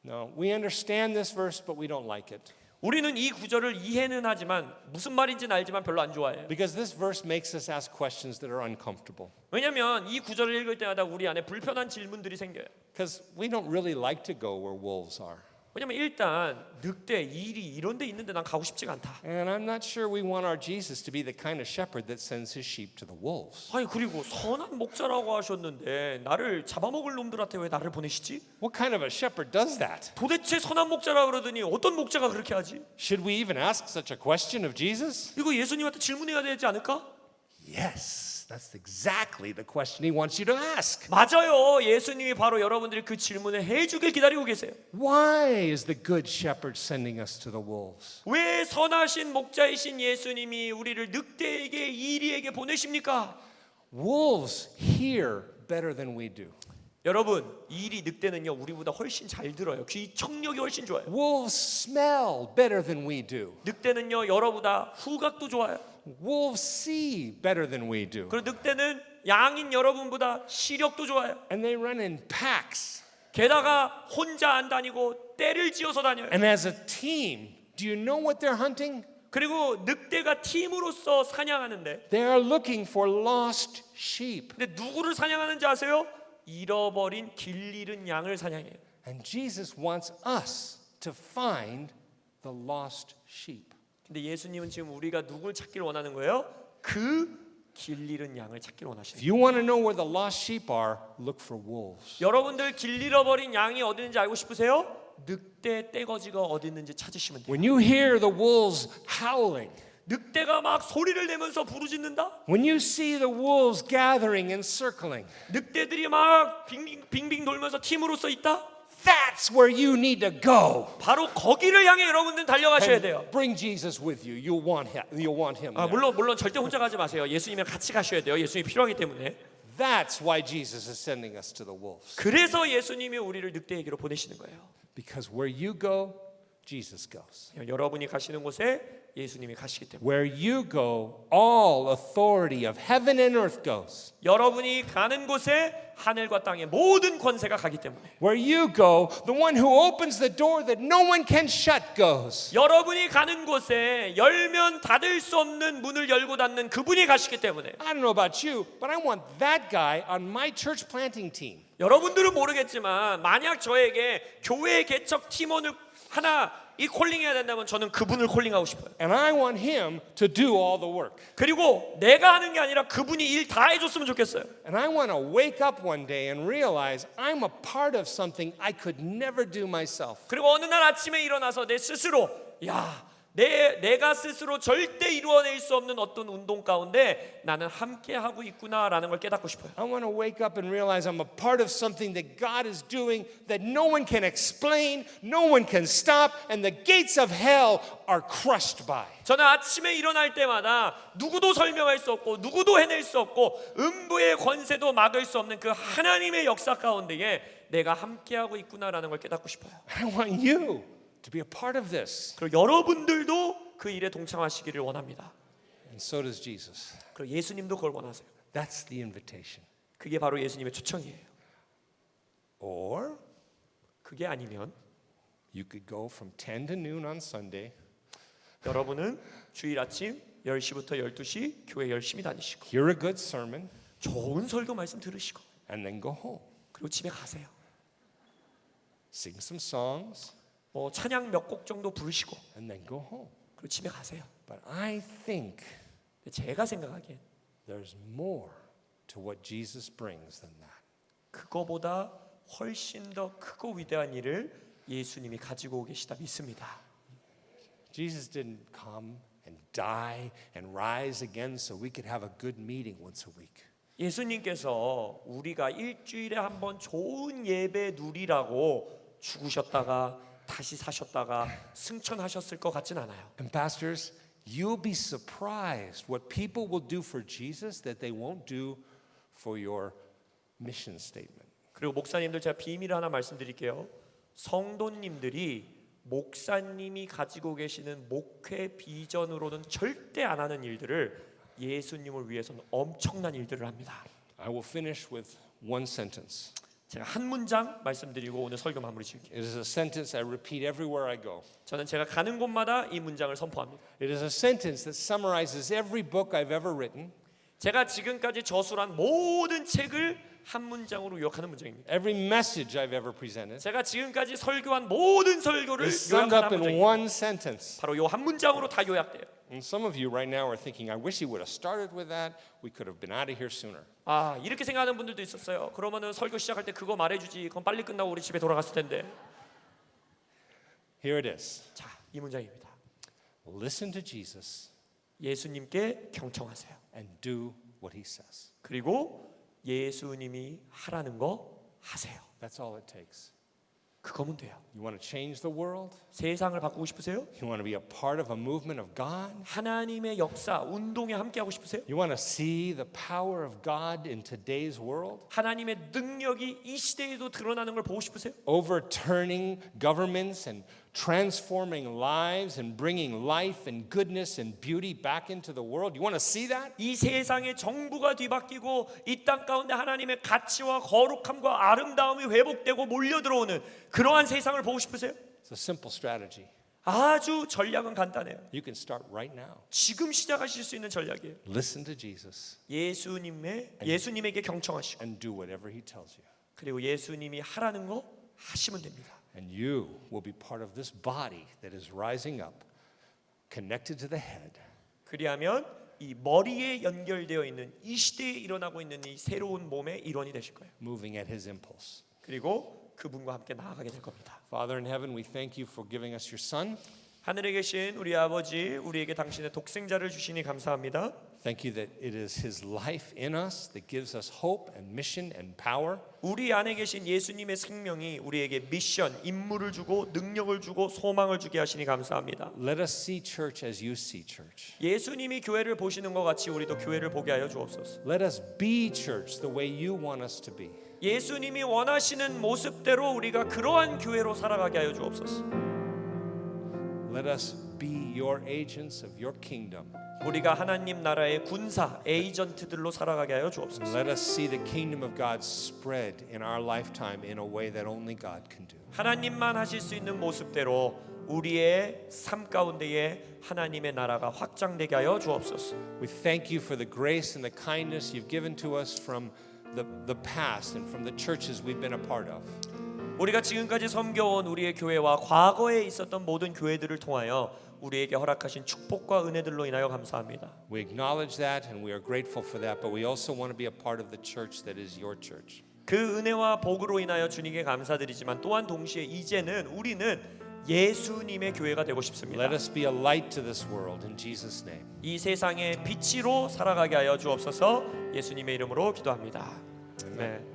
No. We understand this verse, but we don't like it. 우리는 이 구절을 이해는 하지만 무슨 말인지는 알지만 별로 안 좋아해요. Because this verse makes us ask questions that are uncomfortable. 왜냐하면 이 구절을 읽을 때마다 우리 안에 불편한 질문들이 생겨요. Because we don't really like to go where wolves are. 왜냐면 일단 늑대, 이리 이런 데 있는데 난 가고 싶지가 않다. And I'm not sure we want our Jesus to be the kind of shepherd that sends his sheep to the wolves. 아니 그리고 선한 목자라고 하셨는데 나를 잡아먹을 놈들한테 왜 나를 보내시지? What kind of a shepherd does that? 도대체 선한 목자라 그러더니 어떤 목자가 그렇게 하지? Should we even ask such a question of Jesus? 이거 예수님한테 질문해야 되지 않을까? Yes, that's exactly the question he wants you to ask. 맞아요. 예수님이 바로 여러분들이 그 질문을 해주길 기다리고 계세요. Why is the good shepherd sending us to the wolves? 왜 선하신 목자이신 예수님이 우리를 늑대에게 이리에게 보내십니까? Wolves hear better than we do. 여러분, 이리 늑대는요 우리보다 훨씬 잘 들어요. 귀 청력이 훨씬 좋아요. Wolves smell better than we do. 늑대는요 여러보다 후각도 좋아요. Wolves see better than we do. 그리고 늑대는 양인 여러분보다 시력도 좋아요. And they run in packs. 게다가 혼자 안 다니고 떼를 지어서 다녀요. And as a team, do you know what they're hunting? 그리고 늑대가 팀으로서 사냥하는데 They are looking for lost sheep. 근데 누구를 사냥하는지 아세요? 잃어버린 길 잃은 양을 사냥해요. And Jesus wants us to find the lost sheep. 근데 예수님은 지금 우리가 누굴 찾기를 원하는 거예요? 그 길 잃은 양을 찾기를 원하시는 If 거예요. you want to know where the lost sheep are, look for wolves. 여러분들 길 잃어버린 양이 어디 있는지 알고 싶으세요? 늑대 떼거지가 어디 있는지 찾으시면 돼요. When you hear the wolves howling, 늑대가 막 소리를 내면서 부르짖는다. when you see the wolves gathering and circling, 늑대들이 막 빙빙 돌면서 팀으로서 있다. that's where you need to go. 바로 거기를 향해 여러분들은 달려가셔야 돼요. And bring Jesus with you. You'll want him. 아, there. 물론 절대 혼자 가지 마세요. 예수님이랑 같이 가셔야 돼요. 예수님이 필요하기 때문에. That's why Jesus is sending us to the wolves. 그래서 예수님이 우리를 늑대에게로 보내시는 거예요. Because where you go, Jesus goes. 여러분이 가시는 곳에 예수님이 가시기 때문에 Where you go, all authority of heaven and earth goes. 여러분이 가는 곳에 하늘과 땅의 모든 권세가 가기 때문에 Where you go, the one who opens the door that no one can shut goes. 여러분이 가는 곳에 열면 닫을 수 없는 문을 열고 닫는 그분이 가시기 때문에 I don't know about you, but I want that guy on my church planting team. 여러분들은 모르겠지만 만약 저에게 교회 개척 팀원을 하나 이 콜링해야 된다면 저는 그분을 콜링하고 싶어요. And I want him to do all the work. 그리고 내가 하는 게 아니라 그분이 일 다 해줬으면 좋겠어요. And I want to wake up one day and realize I'm a part of something I could never do myself. 그리고 어느 날 아침에 일어나서 내 스스로 내가 스스로 절대 이루어낼 수 없는 어떤 운동 가운데 나는 함께 하고 있구나라는 걸 깨닫고 싶어요. I want to wake up and realize I'm a part of something that God is doing that no one can explain, no one can stop, and the gates of hell are crushed by. 저는 아침에 일어날 때마다 누구도 설명할 수 없고 누구도 해낼 수 없고 음부의 권세도 막을 수 없는 그 하나님의 역사 가운데에 내가 함께하고 있구나라는 걸 깨닫고 싶어요. I want you to be a part of this. 그리고 여러분들도 그 일에 동참하시기를 원합니다. And so does Jesus. 그리고 예수님도 그걸 원하세요. That's the invitation. 그게 바로 예수님의 초청이에요. Or 그게 아니면 you could go from 10 to noon on Sunday 여러분은 주일 아침 10시부터 12시 교회 열심히 다니시고 hear a good sermon, 좋은 설교 말씀 들으시고 and then go home. 그리고 집에 가세요. Sing some songs, 뭐 찬양 몇 곡 정도 부르시고 and then go home. 그리고 집에 가세요. But I think 근데 제가 생각하기엔 there's more to what Jesus brings than that. 그거보다 훨씬 더 크고 위대한 일을 예수님이 가지고 계시다 믿습니다. Jesus didn't come and die and rise again so we could have a good meeting once a week. 예수님께서 우리가 일주일에 한 번 좋은 예배 누리라고 죽으셨다가 다시 사셨다가 승천하셨을 것 같진 않아요. And pastors, you'll be surprised what people will do for Jesus that they won't do for your mission statement. 그리고 목사님들 제가 비밀 하나 말씀드릴게요. 성도님들이 목사님이 가지고 계시는 목회 비전으로는 절대 안 하는 일들을 예수님을 위해서는 엄청난 일들을 합니다. I will finish with one sentence. 제가 한 문장 말씀드리고 오늘 설교 마무리 지을게요. It is a sentence I repeat everywhere I go. 저는 제가 가는 곳마다 이 문장을 선포합니다. It is a sentence that summarizes every book I've ever written, 제가 지금까지 저술한 모든 책을 한 문장으로 요약하는 문장입니다. every message I've ever presented. 제가 지금까지 설교한 모든 설교를 Is summed up 요약하는 in 문장입니다. one sentence. 바로 요 한 문장으로 다 요약돼요. And some of you right now are thinking, I wish he would have started with that. We could have been out of here sooner. 아 이렇게 생각하는 분들도 있었어요. 그러면은 설교 시작할 때 그거 말해주지. 그건 빨리 끝나고 우리 집에 돌아갔을 텐데. Here it is. 자, 이 문장입니다. Listen to Jesus 예수님께 경청하세요. and do what he says. 그리고 예수님이 하라는 거 하세요. That's all it takes. 그거면 돼요. You want to change the world? 세상을 바꾸고 싶으세요? You want to be a part of a movement of God? 하나님의 역사, 운동에 함께하고 싶으세요? You want to see the power of God in today's world? 하나님의 능력이 이 시대에도 드러나는 걸 보고 싶으세요? Overturning governments and transforming lives and bringing life and goodness and beauty back into the world. You want to see that? 이 세상의 정부가 뒤바뀌고 이 땅 가운데 하나님의 가치와 거룩함과 아름다움이 회복되고 몰려들어오는 그러한 세상을 보고 싶으세요? It's a simple strategy. 아주 전략은 간단해요. You can start right now. 지금 시작하실 수 있는 전략이에요. Listen to Jesus 예수님에게 경청하시고 and do whatever he tells you. 그리고 예수님이 하라는 거 하시면 됩니다. And you will be part of this body that is rising up, connected to the head. 그리하면 이 머리에 연결되어 있는 이 시대에 일어나고 있는 이 새로운 몸의 일원이 되실 거예요. Moving at his impulse. 그리고 그분과 함께 나아가게 될 겁니다. Father in heaven, we thank you for giving us your son. 하늘에 계신 우리 아버지, 우리에게 당신의 독생자를 주시니 감사합니다. Thank you that it is his life in us that gives us hope and mission and power. 우리 안에 계신 예수님의 생명이 우리에게 미션, 임무를 주고 능력을 주고 소망을 주게 하시니 감사합니다. Let us see church as you see church. 예수님이 교회를 보시는 것 같이 우리도 교회를 보게 하여 주옵소서. Let us be church the way you want us to be. 예수님이 원하시는 모습대로 우리가 그러한 교회로 살아가게 하여 주옵소서. Let us be your agents of your kingdom. 우리가 하나님 나라의 군사 에이전트들로 살아가게 하여 주옵소서. Let us see the kingdom of God spread in our lifetime in a way that only God can do. 하나님만 하실 수 있는 모습대로 우리의 삶 가운데에 하나님의 나라가 확장되게 하여 주옵소서. We thank you for the grace and the kindness you've given to us from the past and from the churches we've been a part of. 우리가 지금까지 섬겨온 우리의 교회와 과거에 있었던 모든 교회들을 통하여 우리에게 허락하신 축복과 은혜들로 인하여 감사합니다. We acknowledge that and we are grateful for that, but we also want to be a part of the church that is your church. 그 은혜와 복으로 인하여 주님께 감사드리지만 또한 동시에 이제는 우리는 예수님의 교회가 되고 싶습니다. Let us be a light to this world in Jesus' name. 이 세상의 빛으로 살아가게 하여 주옵소서. 예수님의 이름으로 기도합니다. 아멘.